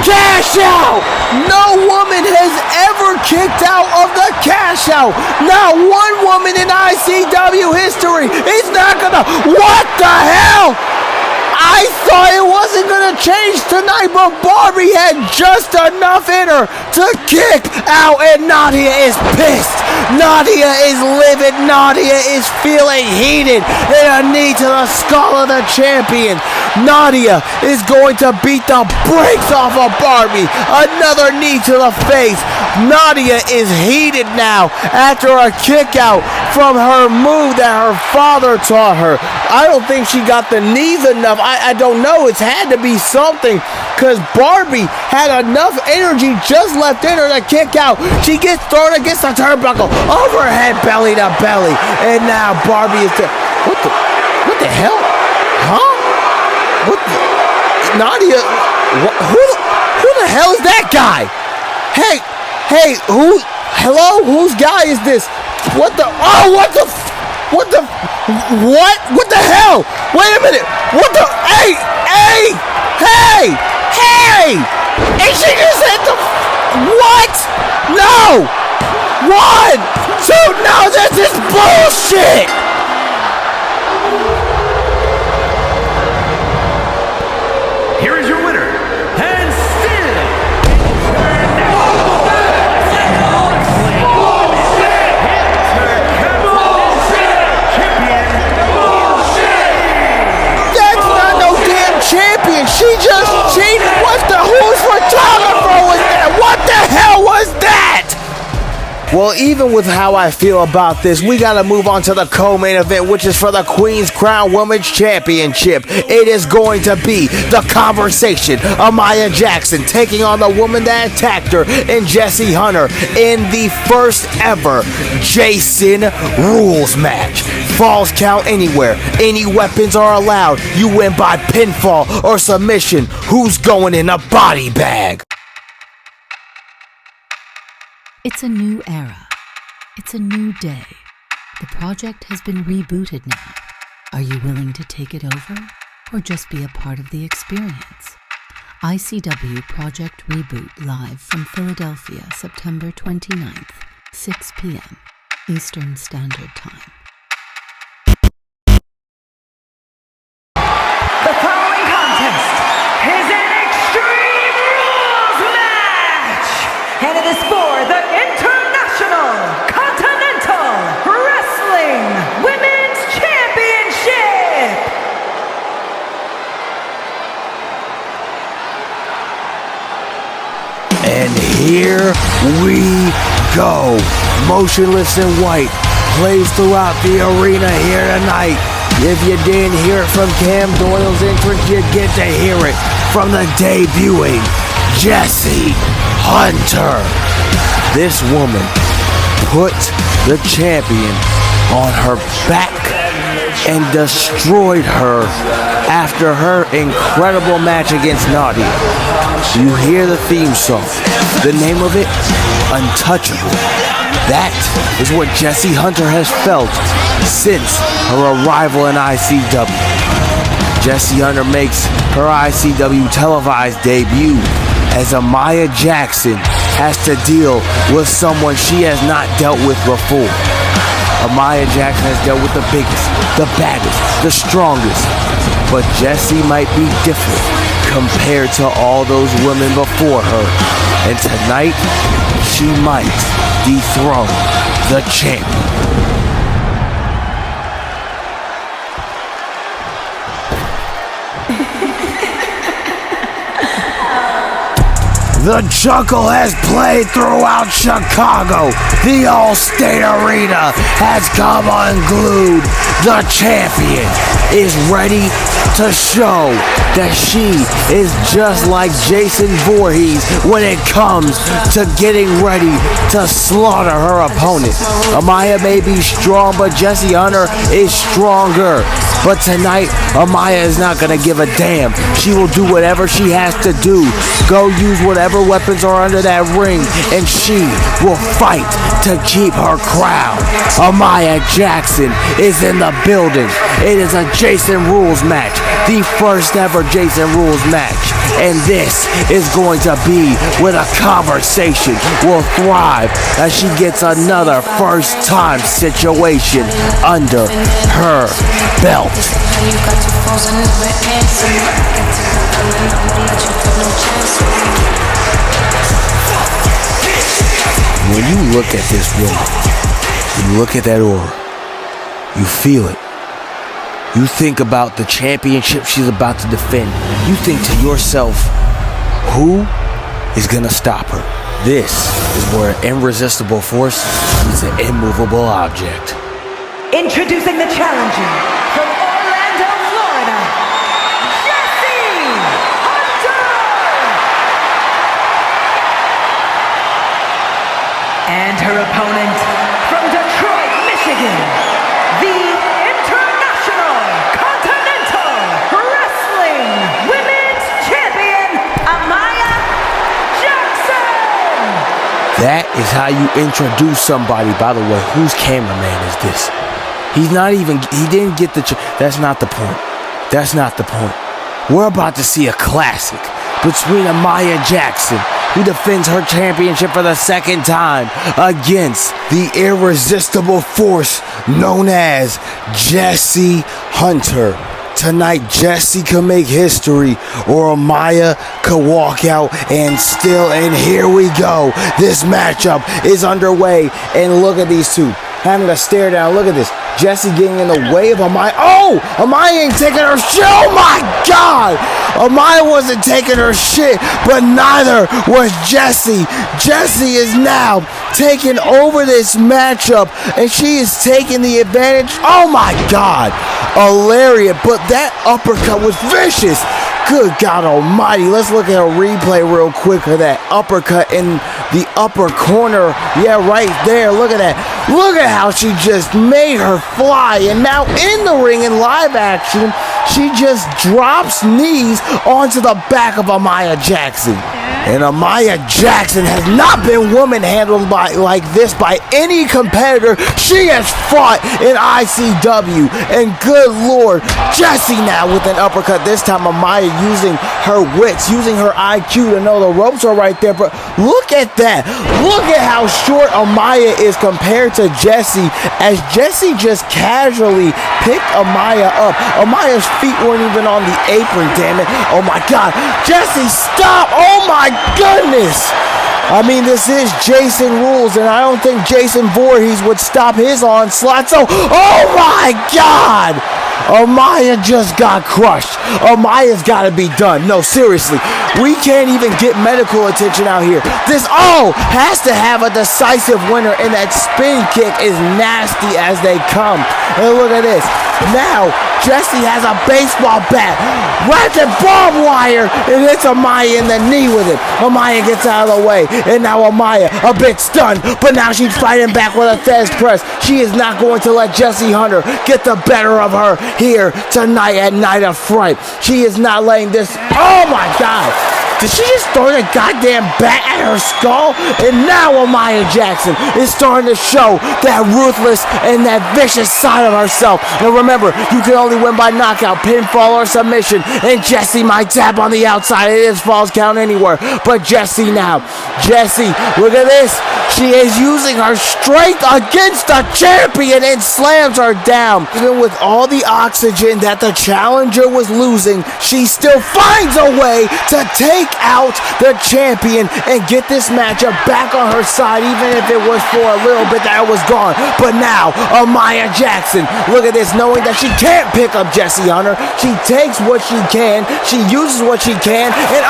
Cash out. No woman has ever kicked out of the cash out. Not one woman in ICW history is not gonna. What the hell? I thought it wasn't going to change tonight, but Barbie had just enough in her to kick out, and Nadia is pissed. Nadia is livid. Nadia is feeling heated, and a knee to the skull of the champion. Nadia is going to beat the brakes off of Barbie. Another knee to the face. Nadia is heated now after a kick out from her move that her father taught her. I don't think she got the knees enough. I don't know. It's had to be something because Barbie had enough energy just left in her to kick out. She gets thrown against the turnbuckle, overhead belly to belly, and now Barbie is what the hell? Huh? What the, Nadia? Who the hell is that guy? Hey, who? Hello? Whose guy is this? What the? Oh, what the? What the? What the hell? Wait a minute. What the? Hey! And she just hit the. What? No! 1, 2, no, this is bullshit! Here is your winner, and still That's not no damn champion. She just cheated. Whose photographer was that? What the hell was that? Well, even with how I feel about this, we gotta move on to the co-main event, which is for the Queen's Crown Women's Championship. It is going to be the Conversation, Amaya Jackson taking on the woman that attacked her in Jessie Hunter in the first ever Jason Rules match. Falls count anywhere. Any weapons are allowed. You win by pinfall or submission. Who's going in a body bag? It's a new era. It's a new day. The project has been rebooted now. Are you willing to take it over or just be a part of the experience? ICW Project Reboot live from Philadelphia, September 29th, 6 p.m. Eastern Standard Time. The following contest is an Extreme Rules match, and it is for the Intercontinental Wrestling Women's Championship. And here we go. Motionless in white plays throughout the arena here tonight. If you didn't hear it from Cam Doyle's entrance, you get to hear it from the debuting Jessie Hunter. This woman put the champion on her back and destroyed her after her incredible match against Nadia. You hear the theme song. The name of it, Untouchable. That is what Jessie Hunter has felt since her arrival in ICW. Jessie Hunter makes her ICW televised debut as Amaya Jackson has to deal with someone she has not dealt with before. Amaya Jackson has dealt with the biggest, the baddest, the strongest. But Jessie might be different compared to all those women before her. And tonight, she might dethrone the champion. The Jungle has played throughout Chicago. The All-State Arena has come unglued. The champion is ready to show that she is just like Jason Voorhees when it comes to getting ready to slaughter her opponent. Amaya may be strong, but Jessie Hunter is stronger. But tonight, Amaya is not going to give a damn. She will do whatever she has to do. Go use whatever weapons are under that ring, and she will fight to keep her crown. Amaya Jackson is in the building. It is a Jason Rules match, the first ever Jason Rules match. And this is going to be where the conversation will thrive as she gets another first time situation under her belt. When you look at this woman, you look at that aura, you feel it. You think about the championship she's about to defend. You think to yourself, who is gonna stop her? This is where an irresistible force meets an immovable object. Introducing the challenger from Orlando, Florida, Jessie Hunter! And her opponent from Detroit, Michigan, the Intercontinental Wrestling Women's Champion, Amaya Jackson! That is how you introduce somebody. By the way, whose cameraman is this? He's not even, he didn't get the, that's not the point. That's not the point. We're about to see a classic between Amaya Jackson, who defends her championship for the second time, against the irresistible force known as Jessie Hunter. Tonight, Jessie can make history, or Amaya could walk out and still, and here we go. This matchup is underway, and look at these two having to stare down. Look at this. Jessie getting in the way of Amaya. Oh! Amaya ain't taking her shit. Oh my God! Amaya wasn't taking her shit, but neither was Jessie. Jessie is now taking over this matchup, and she is taking the advantage. Oh my God! A lariat, but that uppercut was vicious. Good God almighty. Let's look at a replay real quick of that uppercut in the upper corner. Yeah, right there. Look at that. Look at how she just made her fly. And now in the ring in live action, she just drops knees onto the back of Amaya Jackson. And Amaya Jackson has not been woman handled like this by any competitor she has fought in ICW. And good Lord, Jessie now with an uppercut. This time Amaya using her wits, using her IQ to know the ropes are right there. But look at that. Look at how short Amaya is compared to Jessie, as Jessie just casually picked Amaya up. Amaya's feet weren't even on the apron, damn it. Oh my God. Jessie, stop. Oh my goodness. I mean, this is Jason Rules, and I don't think Jason Voorhees would stop his onslaught. So, oh my God. Amaya just got crushed. Amaya's got to be done. No, seriously. We can't even get medical attention out here. This all has to have a decisive winner, and that spin kick is nasty as they come. And look at this. Now, Jessie has a baseball bat wrapped in barbed wire and hits Amaya in the knee with it. Amaya gets out of the way, and now Amaya a bit stunned, but now she's fighting back with a Thez press. She is not going to let Jessie Hunter get the better of her here tonight at Night of Fright. She is not letting this. Oh my God. Did she just throw the goddamn bat at her skull? And now Amaya Jackson is starting to show that ruthless and that vicious side of herself. And remember, you can only win by knockout, pinfall, or submission. And Jessie might tap on the outside. It is falls count anywhere. But Jessie now. Jessie, look at this. She is using her strength against the champion and slams her down. Even with all the oxygen that the challenger was losing, she still finds a way to take out the champion and get this matchup back on her side, even if it was for a little bit that it was gone. But now, Amaya Jackson, look at this, knowing that she can't pick up Jessie Hunter. She takes what she can, she uses what she can, and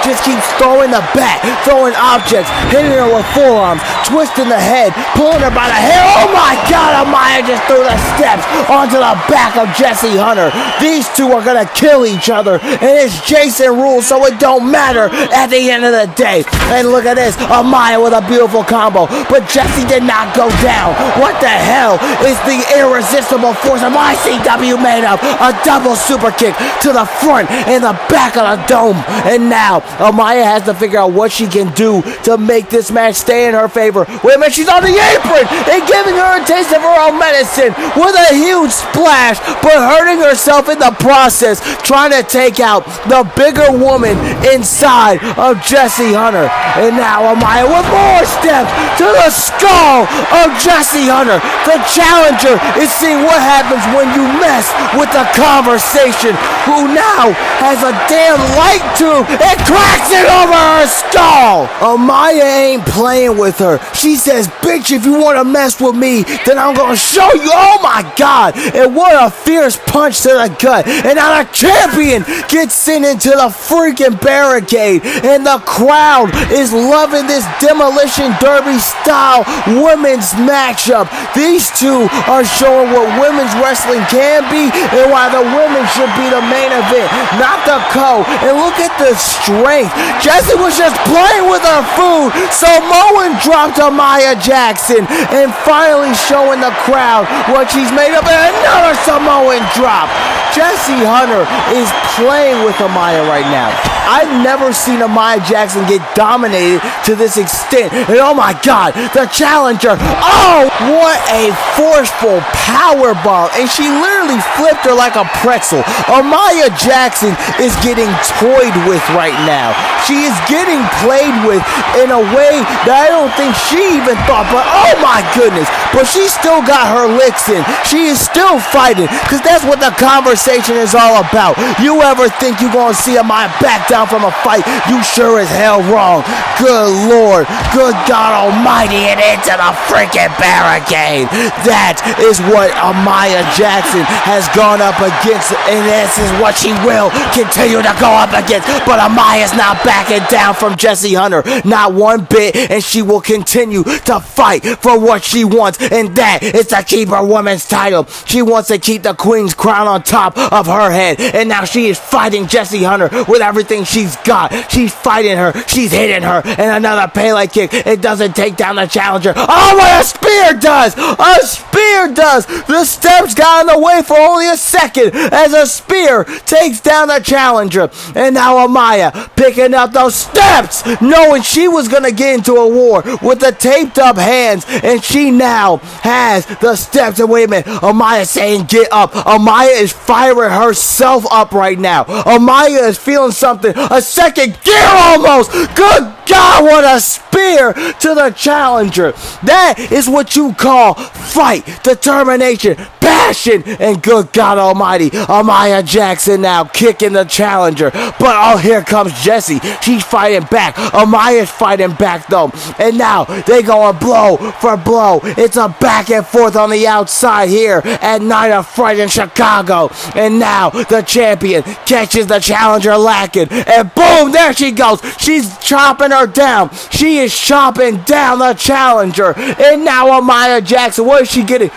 just keeps throwing the bat, throwing objects, hitting her with forearms, twisting the head, pulling her by the hair. Oh my God, Amaya just threw the steps onto the back of Jessie Hunter. These two are gonna kill each other, and it's Jason Rules, so it don't matter at the end of the day. And look at this, Amaya with a beautiful combo, but Jessie did not go down. What the hell is the irresistible force of ICW made of? A double super kick to the front and the back of the dome. And now Amaya has to figure out what she can do to make this match stay in her favor. Wait a minute, she's on the apron and giving her a taste of her own medicine with a huge splash, but hurting herself in the process, trying to take out the bigger woman inside of Jessie Hunter. And now Amaya with more steps to the skull of Jessie Hunter. The challenger is seeing what happens when you mess with the conversation, who now has a damn light tube and cracks it over her skull. Amaya ain't playing with her. She says, bitch, if you want to mess with me, then I'm going to show you. Oh my God. And what a fierce punch to the gut. And now the champion gets sent into the freaking barricade. And the crowd is loving this Demolition Derby style women's matchup. These two are showing what women's wrestling can be and why the women should be the main event, not the co. And look at the strength. Jessie was just playing with her food. Samoan dropped Amaya Jackson and finally showing the crowd what she's made of. And another Samoan drop. Jessie Hunter is playing with Amaya right now. I've never seen Amaya Jackson get dominated to this extent. And oh my God, the challenger. Oh, what a forceful power bomb. And she literally flipped her like a pretzel. Amaya Jackson is getting toyed with right now. She is getting played with in a way that I don't think she even thought. But oh my goodness. But she still got her licks in. She is still fighting, because that's what the conversation is all about. You ever think you're going to see Amaya back down from a fight? You sure as hell wrong. Good Lord. Good God Almighty. And into the freaking barricade. That is what Amaya Jackson has gone up against, and this is what she will continue to go up against. But Amaya's not backing down from Jessie Hunter, not one bit, and she will continue to fight for what she wants, and that is to keep her women's title. She wants to keep the Queen's crown on top of her head, and now she is fighting Jessie Hunter with everything everything she's got. She's fighting her. She's hitting her. And another Pele kick. It doesn't take down the challenger. Oh, what a spear does! A spear does! The steps got in the way for only a second as a spear takes down the challenger. And now Amaya picking up those steps, knowing she was going to get into a war with the taped up hands. And she now has the steps. And wait a minute, Amaya saying get up. Amaya is firing herself up right now. Amaya is feeling something. A second gear almost. Good God, what a spear to the challenger. That is what you call fight, determination, passion, and good God almighty, Amaya Jackson now kicking the challenger. But oh, here comes Jessie. She's fighting back. Amaya's fighting back though. And now they going blow for blow. It's a back and forth on the outside here at Night of Fright in Chicago. And now the champion catches the challenger lacking. And boom, there she goes. She's chopping her down. She is chopping down the challenger. And now Amaya Jackson, what is she getting?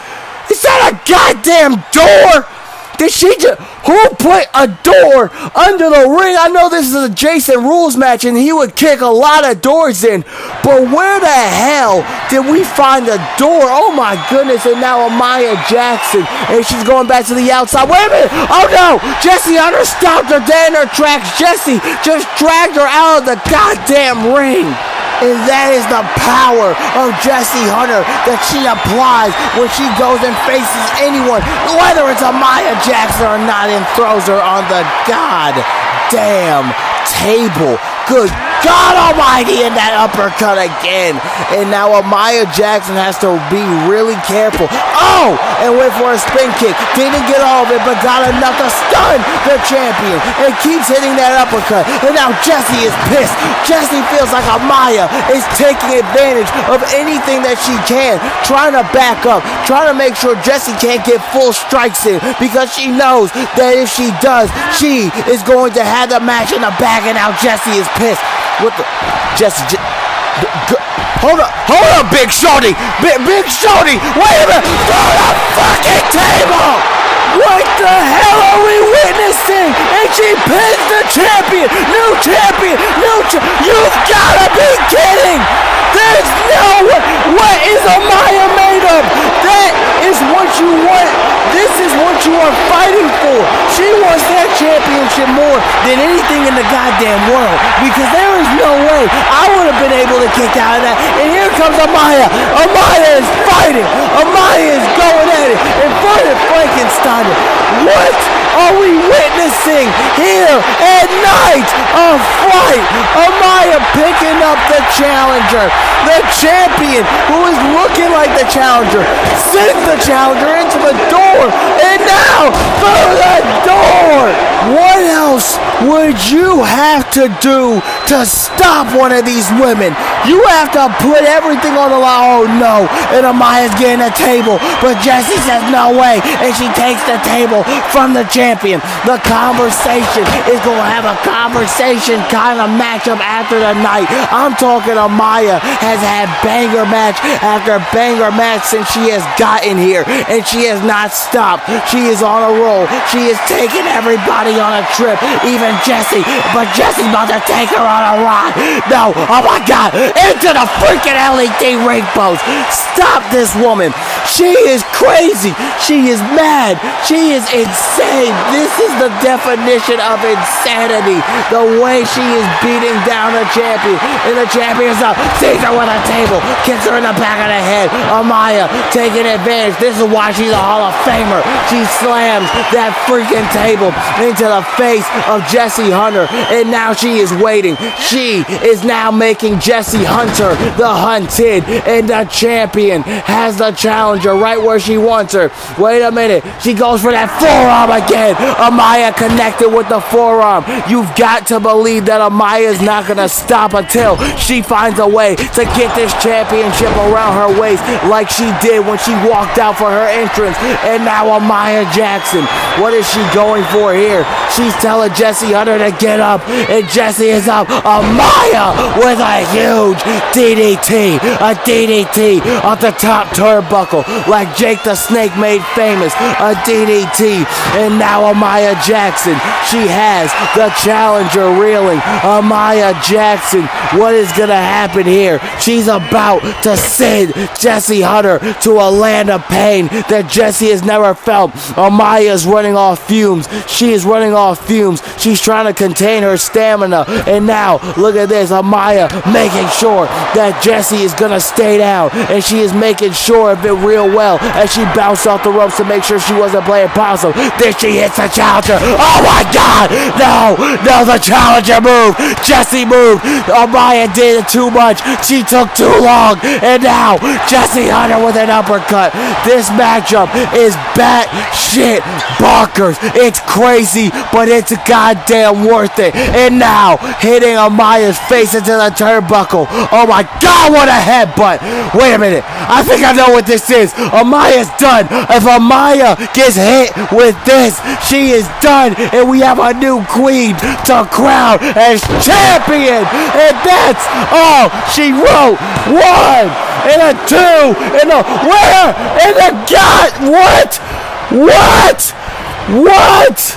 Is that a goddamn door? Did she just... Who put a door under the ring? I know this is a Jason rules match and he would kick a lot of doors in. But where the hell did we find a door? Oh my goodness. And now Amaya Jackson. And she's going back to the outside. Wait a minute. Oh no. Jessie Hunter stopped her dead in her tracks. Jessie just dragged her out of the goddamn ring. And that is the power of Jessie Hunter that she applies when she goes and faces anyone, whether it's Amaya Jackson or not, and throws her on the goddamn table. Good God almighty, and that uppercut again. And now Amaya Jackson has to be really careful. Oh, and went for a spin kick. Didn't get all of it, but got enough to stun the champion. And keeps hitting that uppercut. And now Jessie is pissed. Jessie feels like Amaya is taking advantage of anything that she can. Trying to back up. Trying to make sure Jessie can't get full strikes in. Because she knows that if she does, she is going to have the match in the bag. And now Jessie is pissed. What the? Jessie. Hold up, Big Shorty. Big Shorty. Wait a minute. Throw the fucking table. What the hell are we witnessing? And she pins the champion. New champion. You've got to be kidding. There's no way. What is Amaya made of? That is what you want. This is what you are fighting for. She wants that championship more than anything in the goddamn world. Because there is no way I would have been able to kick out of that. And here comes Amaya. Amaya is fighting. Amaya is going at it in front of Frankenstein. What are we witnessing here at Night of Fright? Amaya picking up the challenger. The champion, who is looking like the challenger, sends the challenger into the door. And now, through the door. What else would you have to do to stop one of these women? You have to put everything on the line. Oh no. And Amaya's getting a table. But Jessie says no way. And she takes the table from the champion. The conversation is going to have a conversation kind of matchup after the night. I'm talking Amaya has had banger match after banger match since she has gotten here. And she has not stopped. She is on a roll. She is taking everybody on a trip. Even Jessie. But Jessie's about to take her on a ride. No. Oh my God. Into the freaking LED ring post. Stop this woman. She is crazy. She is mad. She is insane. This is the definition of insanity. The way she is beating down the champion. And the champion is up. Sees her with a table. Kicks her in the back of the head. Amaya taking advantage. This is why she's a Hall of Famer. She slams that freaking table into the face of Jessie Hunter. And now she is waiting. She is now making Jessie Hunter the hunted. And the champion has the challenger right where she wants her. Wait a minute. She goes for that forearm again. Amaya connected with the forearm. You've got to believe that Amaya is not going to stop until she finds a way to get this championship around her waist like she did when she walked out for her entrance. And now Amaya Jackson, what is she going for here? She's telling Jessie Hunter to get up, and Jessie is up. Amaya with a huge DDT, a DDT off the top turnbuckle like Jason make the snake made famous, a DDT. And now Amaya Jackson, she has the challenger reeling. Amaya Jackson, what is gonna happen here? She's about to send Jessie Hunter to a land of pain that Jessie has never felt. Amaya is running off fumes. She is running off fumes. She's trying to contain her stamina. And now, look at this. Amaya making sure that Jessie is gonna stay down. And she is making sure of it real well as she bounced off the ropes to make sure she wasn't playing possum. Then she hits the challenger. Oh my God! No, the challenger moved. Jessie moved. Amaya did it too much. She took too long. And now, Jessie Hunter with an uppercut. This matchup is batshit bonkers. It's crazy, but it's goddamn worth it. And now, hitting Amaya's face into the turnbuckle. Oh my God, what a headbutt. Wait a minute. I think I know what this is. Amaya's done. If Amaya gets hit with this, she is done. And we have a new queen to crown as champion. And that's all she wrote. 1 and a 2 and a where and a God. What?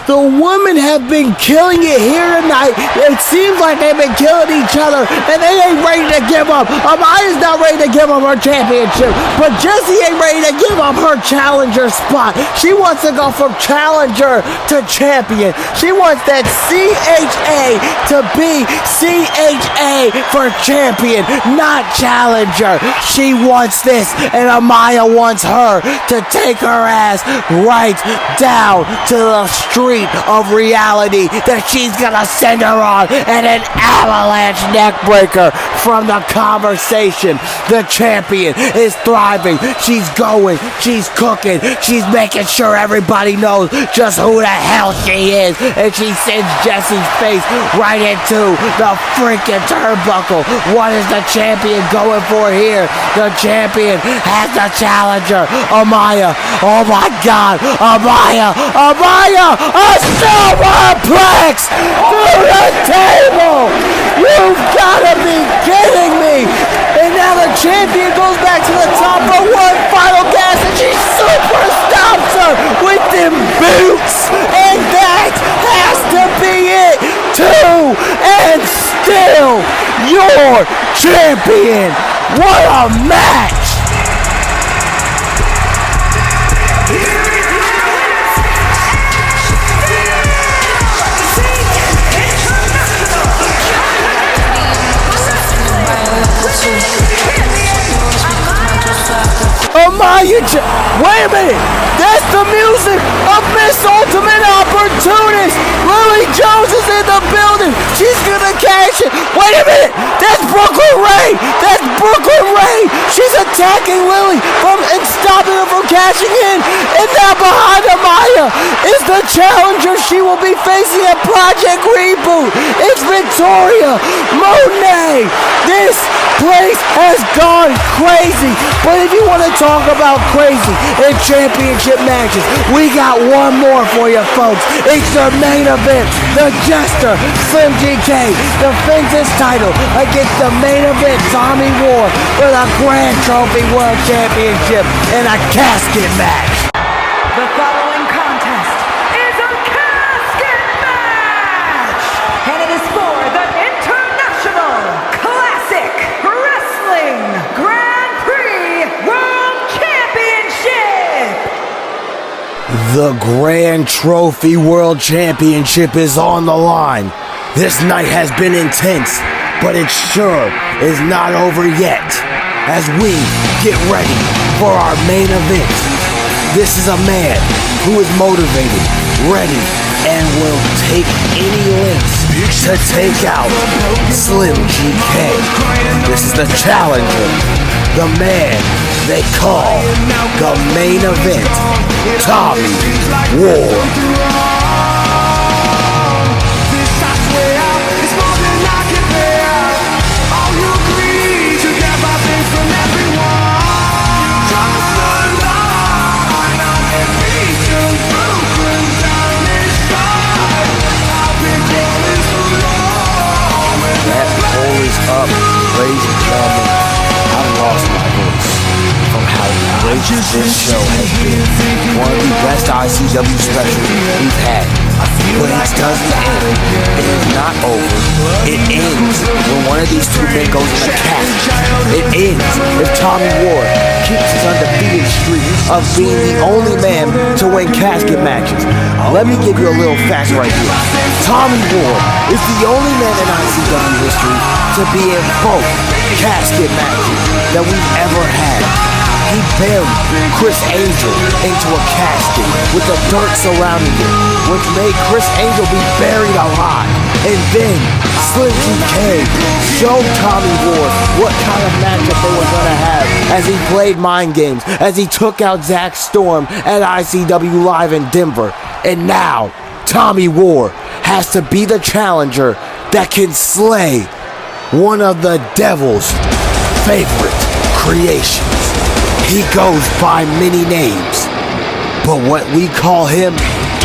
The women have been killing it here tonight. It seems like they've been killing each other, and they ain't ready to give up. Amaya's not ready to give up her championship, but Jessie ain't ready to give up her challenger spot. She wants to go from challenger to champion. She wants that CHA to be CHA for champion, not challenger. She wants this, and Amaya wants her to take her ass right down to the street of reality that she's gonna send her on, and an avalanche neckbreaker from the conversation. The champion is thriving. She's going. She's cooking. She's making sure everybody knows just who the hell she is, and she sends Jessie's face right into the freaking turnbuckle. What is the champion going for here? The champion has the challenger, Amaya. Oh my God, Amaya, a superplex through the table. You've gotta be kidding me. And now the champion goes back to the top for one final gas, and she super stops her with them boots. And that has to be it. 2 and still your champion. What a match. Amaya, wait a minute. That's the music of Miss Ultimate Opportunist. Lily Jones is in the building. She's gonna cash it. Wait a minute. That's Brooklyn Ray. She's attacking Lily and stopping her from cashing in. And now behind Amaya is the challenger she will be facing at Project Reboot. It's Victoria Monae. This place has gone crazy. But if you want to talk about crazy in championship matches, we got one more for you folks. It's the main event. The Jester, Slim GK, defends his title against the main event Tommy War for the Grand Trophy World Championship in a casket match. The following contest is a casket match, and it is for the International Classic Wrestling Grand Prix World Championship. The Grand Trophy World Championship is on the line. This night has been intense, but it sure is not over yet. As we get ready for our main event, this is a man who is motivated, ready, and will take any lengths to take out Slim GK. This is the challenger, the man they call the main event, Tommy War. Up, ladies and gentlemen, I lost my voice from how this show has been one of the best ICW specials we've had. But it doesn't end. It is not over. It ends when one of these two men goes in the casket. It ends if Tommy Ward keeps his undefeated streak of being the only man to win casket matches. Let me give you a little fact right here. Tommy Ward is the only man in ICW history to be in both casket matches that we've ever had. He buried Chris Angel into a casket with the dirt surrounding it, which made Chris Angel be buried alive. And then Slim GK showed Tommy Ward what kind of matchup they were going to have as he played mind games, as he took out Zach Storm at ICW Live in Denver. And now, Tommy Ward has to be the challenger that can slay one of the devil's favorite creations. He goes by many names, but what we call him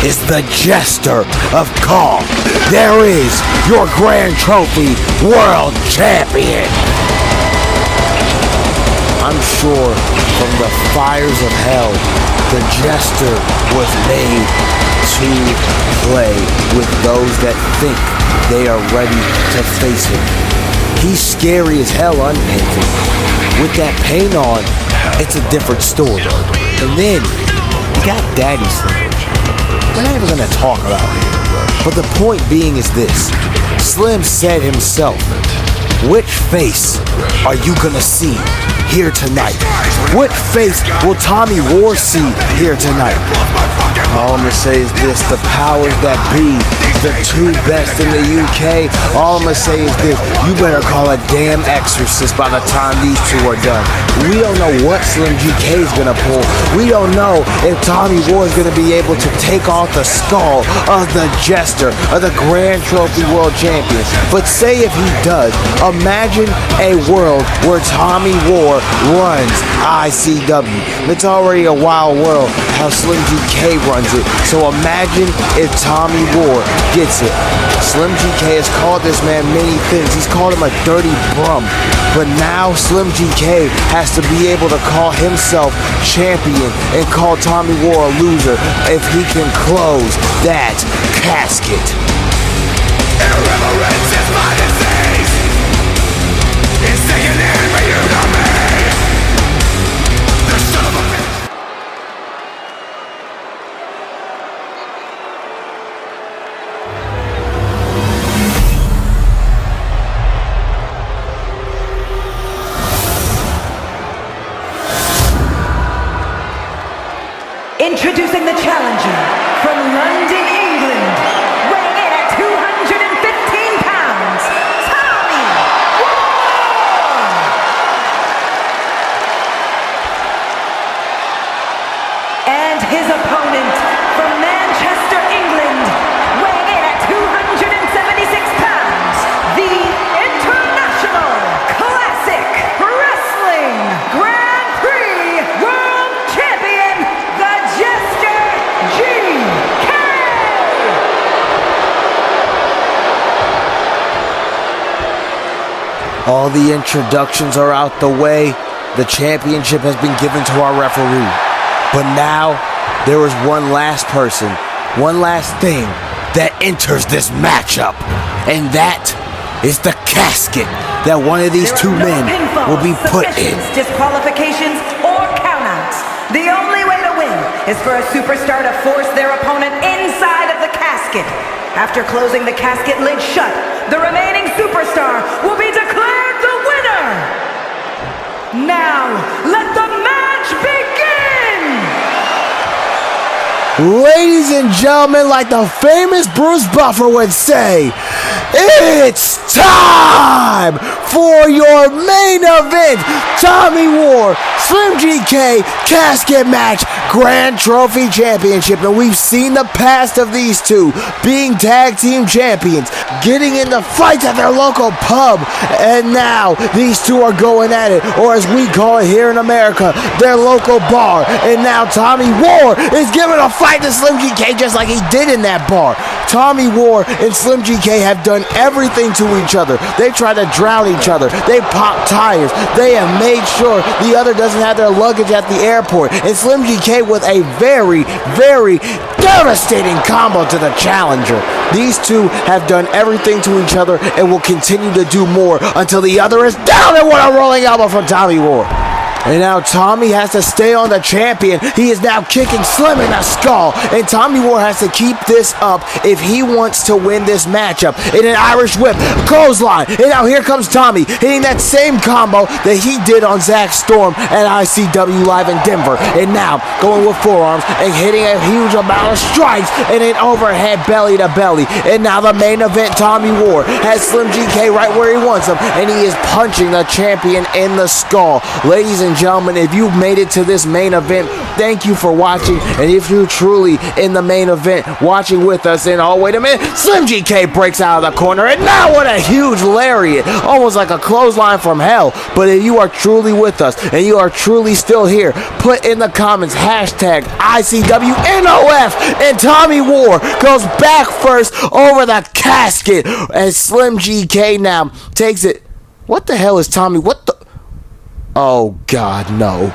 is the Jester of Kong. There is your Grand Trophy World Champion. I'm sure from the fires of hell, the Jester was made to play with those that think they are ready to face him. He's scary as hell unpainted. With that paint on, it's a different story. And then, you got Daddy Slim. We're not even going to talk about it. But the point being is this. Slim said himself, which face are you going to see here tonight? What face will Tommy Ward see here tonight? All I'm going to say is this, the powers that be, the two best in the UK, all I'm going to say is this, you better call a damn exorcist by the time these two are done. We don't know what Slim GK is going to pull. We don't know if Tommy Ward is going to be able to take off the skull of the Jester, of the Grand Trophy World Champion. But say if he does, imagine a world where Tommy Ward runs ICW. It's already a wild world how Slim GK runs it. So imagine if Tommy Ward gets it. Slim GK has called this man many things. He's called him a dirty bum. But now Slim GK has to be able to call himself champion and call Tommy Ward a loser if he can close that casket. Irreverence is my disease. It's taking in for you to me. The son of a bitch. Introducing the challenger from London, England, weighing in at 215 pounds, Tommy Ward! And his opponent from Manchester, England, weighing in at 276 pounds, the International Classic Wrestling Grand Prix World Champion, the Jester GK! All the introductions are out the way. The championship has been given to our referee. But now, there is one last person, one last thing that enters this matchup. And that is the casket that one of these two men will be put in. Disqualifications or countouts. The only way to win is for a superstar to force their opponent inside of the casket. After closing the casket lid shut, the remaining superstar will be declared the winner. Now, let the match begin! Ladies and gentlemen, like the famous Bruce Buffer would say, it's time for your main event. Tommy Ward, Slim GK, casket match, Grand Trophy Championship. And we've seen the past of these two being tag team champions, getting into fights at their local pub. And now these two are going at it, or as we call it here in America, their local bar. And now Tommy Ward is giving a fight to Slim GK just like he did in that bar. Tommy Ward and Slim GK have done doing everything to each other. They try to drown each other. They pop tires. They have made sure the other doesn't have their luggage at the airport. And Slim GK with a very, very devastating combo to the challenger. These two have done everything to each other and will continue to do more until the other is down. And what a rolling elbow from Tommy Ward. And now Tommy has to stay on the champion. He is now kicking Slim in the skull. And Tommy Ward has to keep this up if he wants to win this matchup. In an Irish whip, clothesline. And now here comes Tommy, hitting that same combo that he did on Zach Storm at ICW Live in Denver. And now going with forearms and hitting a huge amount of strikes and an overhead belly to belly. And now the main event, Tommy Ward has Slim GK right where he wants him. And he is punching the champion in the skull. Ladies and gentlemen, if you've made it to this main event, thank you for watching. And if you're truly in the main event watching with us, and oh wait a minute, Slim GK breaks out of the corner, and now what a huge lariat, almost like a clothesline from hell. But if you are truly with us and you are truly still here, put in the comments hashtag ICWNOF, and Tommy Ward goes back first over the casket as Slim GK now takes it. What the hell is Tommy? What the? Oh, God, no.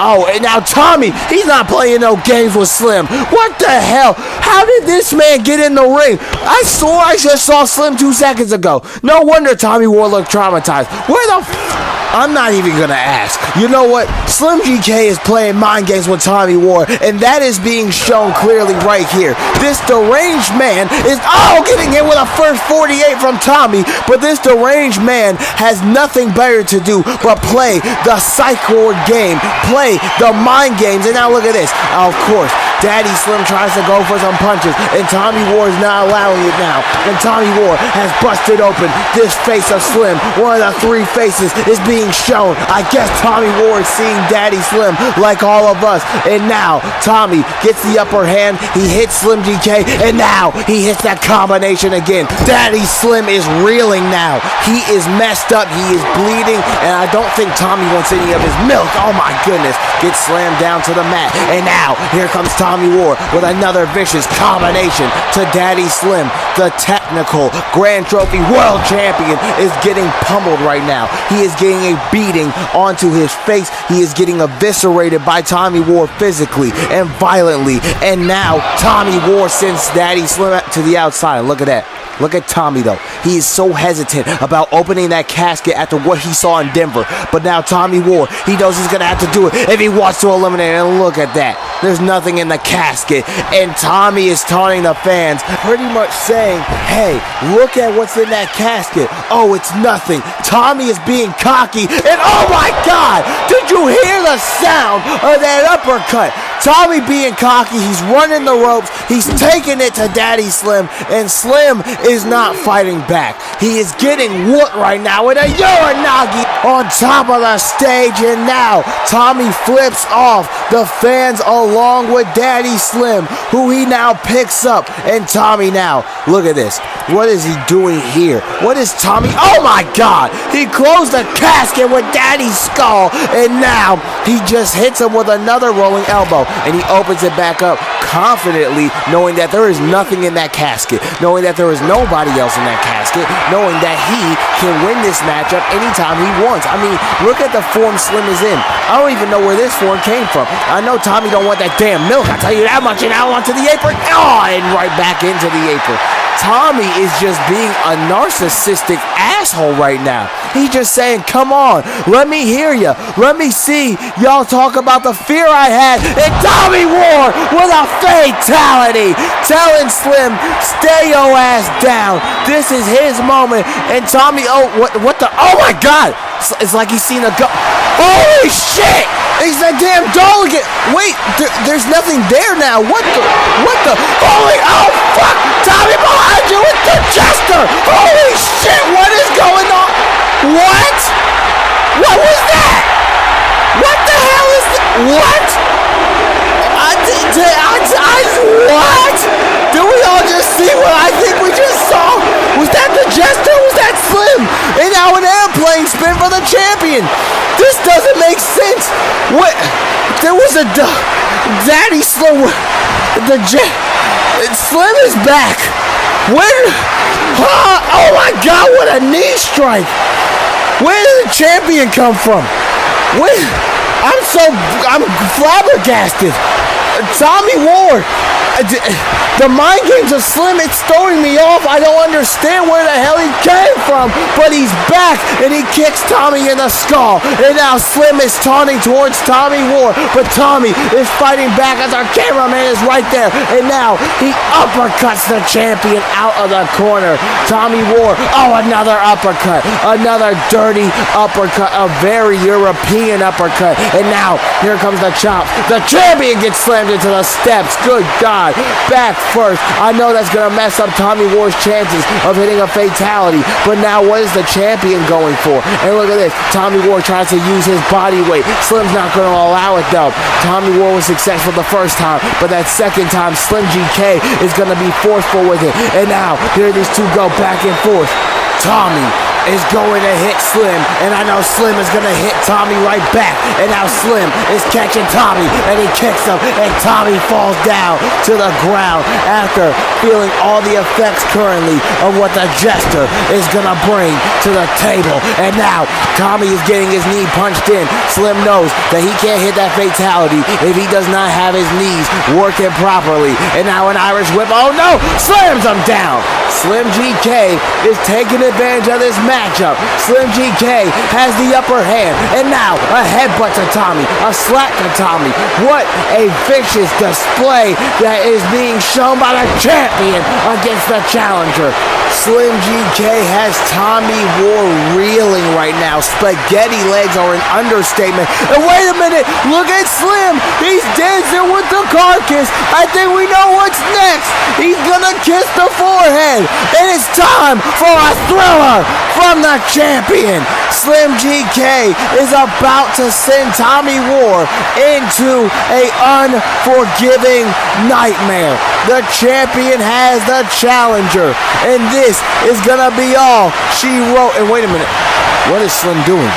Oh, and now Tommy, he's not playing no games with Slim. What the hell? How did this man get in the ring? I swore I just saw Slim 2 seconds ago. No wonder Tommy Ward looked traumatized. Where the I'm not even going to ask. You know what? Slim GK is playing mind games with Tommy Ward, and that is being shown clearly right here. This deranged man is, getting hit with a first 48 from Tommy, but this deranged man has nothing better to do but play the psych ward game, play the mind games, and now look at this. Of course, Daddy Slim tries to go for some punches, and Tommy Ward is not allowing it now. And Tommy Ward has busted open this face of Slim. One of the 3 faces is being shown. I guess Tommy Ward seeing Daddy Slim like all of us. And now Tommy gets the upper hand. He hits Slim GK, and now he hits that combination again. Daddy Slim is reeling now. He is messed up. He is bleeding, and I don't think Tommy wants any of his milk. Oh my goodness. Gets slammed down to the mat. And now here comes Tommy Ward with another vicious combination to Daddy Slim. The technical Grand Trophy World Champion is getting pummeled right now. He is getting a beating onto his face. He is getting eviscerated by Tommy Ward physically and violently. And now Tommy Ward sends Daddy Slim to the outside. Look at that. Look at Tommy though. He is so hesitant about opening that casket after what he saw in Denver. But now Tommy Ward, he knows he's going to have to do it if he wants to eliminate it. And look at that. There's nothing in the casket. And Tommy is taunting the fans, pretty much saying, hey, look at what's in that casket. Oh, it's nothing. Tommy is being cocky. And oh my God, did you hear the sound of that uppercut? Tommy being cocky. He's running the ropes. He's taking it to Daddy Slim. And Slim is not fighting back. He is getting whooped right now with a Uranagi on top of the stage. And now Tommy flips off the fans along with Daddy Slim, who he now picks up. And Tommy now, look at this. What is he doing here? What is Tommy? Oh my God! He closed the casket with Daddy's skull. And now he just hits him with another rolling elbow. And he opens it back up confidently, knowing that there is nothing in that casket, knowing that there is nobody else in that casket, knowing that he can win this matchup anytime he wants. I mean, look at the form Slim is in. I don't even know where this form came from. I know Tommy don't want that damn milk, I tell you that much. And now onto the apron. Oh, and right back into the apron. Tommy is just being a narcissistic asshole right now. He's just saying, come on, let me hear you. Let me see y'all talk about the fear I had. And Tommy Ward with a fatality, telling Slim, stay your ass down. This is his moment. And Tommy, what the, oh my God. It's like he's seen a go. Holy shit! He's that damn doll again. Wait, there's nothing there now. What the, holy, oh fuck! Tommy behind you with the jester! Holy shit, what is going on? What? What was that? What the hell is that? What? What? Did we all just see what I think we just saw? Was that the jester? Was that Slim? And now an airplane spin for the champion. This doesn't make sense. What? There was a Daddy Slim. Slim is back. Where? Oh my God, what a knee strike. Where did the champion come from? I'm flabbergasted. Tommy Ward. The mind games of Slim, it's throwing me off. I don't understand where the hell he came from, but he's back, and he kicks Tommy in the skull. And now Slim is taunting towards Tommy Ward, but Tommy is fighting back as our cameraman is right there. And now he uppercuts the champion out of the corner. Tommy Ward, another uppercut. Another dirty uppercut, a very European uppercut. And now, here comes the chop. The champion gets slammed into the steps. Good God. Back first. I know that's going to mess up Tommy Ward's chances of hitting a fatality, but now what is the champion going for? And look at this. Tommy Ward tries to use his body weight. Slim's not going to allow it though. Tommy Ward was successful the first time, but that second time Slim GK is going to be forceful with it. And now, here these two go back and forth. Tommy is going to hit Slim, and I know Slim is going to hit Tommy right back. And now Slim is catching Tommy, and he kicks him, and Tommy falls down to the ground after feeling all the effects currently of what the Jester is going to bring to the table. And now Tommy is getting his knee punched in. Slim knows that he can't hit that fatality if he does not have his knees working properly. And now an Irish whip. Oh no! Slams him down. Slim GK is taking advantage of this matchup. Slim GK has the upper hand, and now a headbutt to Tommy, a slap to Tommy. What a vicious display that is being shown by the champion against the challenger. Slim GK has Tommy Ward reeling right now. Spaghetti legs are an understatement. And wait a minute, look at Slim. He's dancing with the carcass. I think we know what's next. He's gonna kiss the forehead. And it's time for a thriller from the champion. Slim GK is about to send Tommy Ward into an unforgiving nightmare. The champion has the challenger, and this is gonna be all she wrote. And wait a minute, what is Slim doing?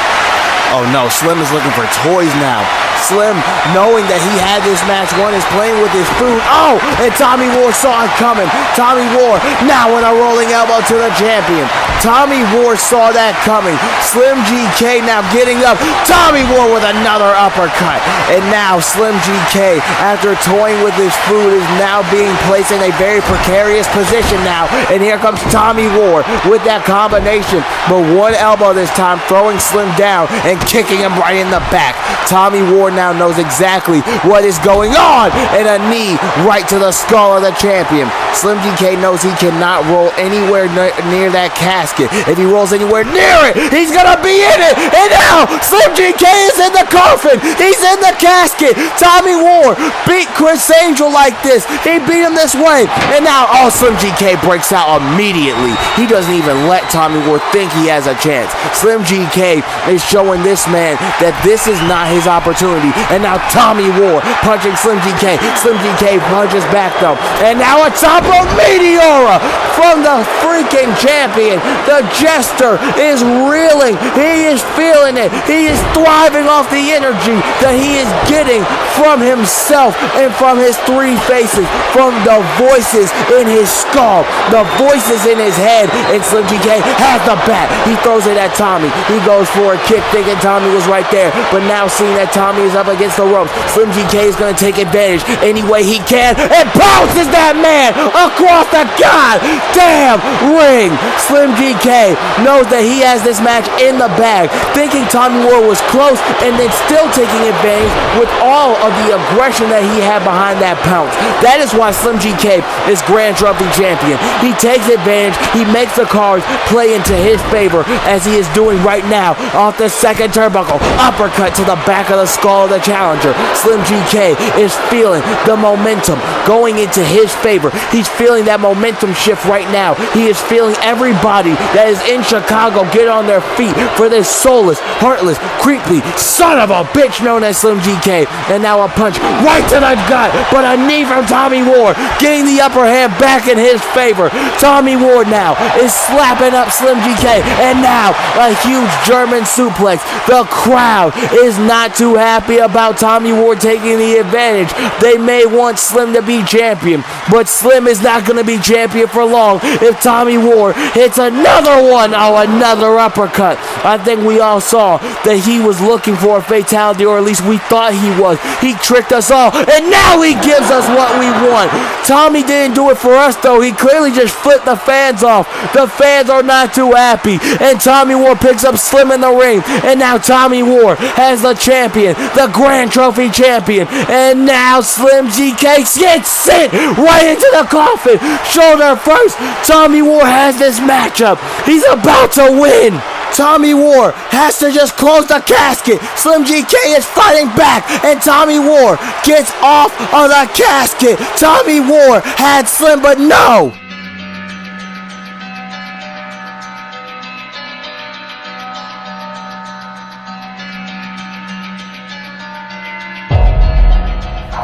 Oh no, Slim is looking for toys now. Slim, knowing that he had this match won, is playing with his food. Oh, and Tommy Ward saw it coming. Tommy Ward now with a rolling elbow to the champion. Tommy Ward saw that coming. Slim GK now getting up. Tommy Ward with another uppercut. And now Slim GK, after toying with his food, is now being placed in a very precarious position now. And here comes Tommy Ward with that combination. But one elbow this time, throwing Slim down and kicking him right in the back. Tommy Ward now knows exactly what is going on, and a knee right to the skull of the champion. Slim GK knows he cannot roll anywhere near that casket. If he rolls anywhere near it, he's gonna be in it. And now Slim GK is in the coffin. He's in the casket. Tommy Ward beat Chris Angel like this. He beat him this way, and now Slim GK breaks out immediately. He doesn't even let Tommy Ward think he has a chance. Slim GK is showing this man that this is not his opportunity. And now Tommy Ward punching Slim GK. Slim GK punches back though. And now a top of Meteora from the freaking champion. The Jester is reeling. He is feeling it. He is thriving off the energy that he is getting from himself and from his three faces, from the voices in his skull, the voices in his head. And Slim GK has the bat. He throws it at Tommy. He goes for a kick thinking Tommy was right there, but now seeing that Tommy is up against the ropes, Slim GK is going to take advantage any way he can and bounces that man across the goddamn ring. Slim GK knows that he has this match in the bag, thinking Tommy Ward was close, and then still taking advantage with all of the aggression that he had behind that pounce. That is why Slim GK is Grand Trophy champion. He takes advantage. He makes the cards play into his favor, as he is doing right now off the second turnbuckle. Uppercut to the back of the skull of the challenger. Slim GK is feeling the momentum going into his favor. He's feeling that momentum shift right now. He is feeling everybody that is in Chicago get on their feet for this soulless, heartless, creepy son of a bitch known as Slim GK. And now a punch right to the gut, but a knee from Tommy Ward, getting the upper hand back in his favor. Tommy Ward now is slapping up Slim GK, and now a huge German suplex. The crowd is not too happy about Tommy Ward taking the advantage. They may want Slim to be be champion. But Slim is not going to be champion for long if Tommy War hits another one. Oh, another uppercut. I think we all saw that he was looking for a fatality, or at least we thought he was. He tricked us all, and now he gives us what we want. Tommy didn't do it for us, though. He clearly just flipped the fans off. The fans are not too happy, and Tommy War picks up Slim in the ring, and now Tommy War has the champion, the Grand Trophy champion, and now Slim GK gets sent right into the coffin. Shoulder first, Tommy War has this matchup. He's about to win. Tommy War has to just close the casket. Slim GK is fighting back, and Tommy War gets off of the casket. Tommy War had Slim, but no.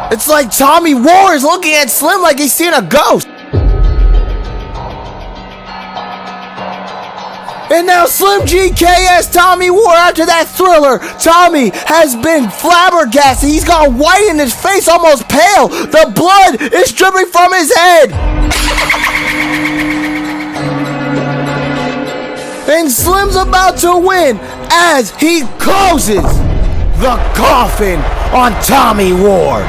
It's like Tommy War is looking at Slim like he's seeing a ghost. And now Slim GK has Tommy War after that thriller. Tommy has been flabbergasted. He's got white in his face, almost pale. The blood is dripping from his head. And Slim's about to win as he closes the coffin on Tommy War.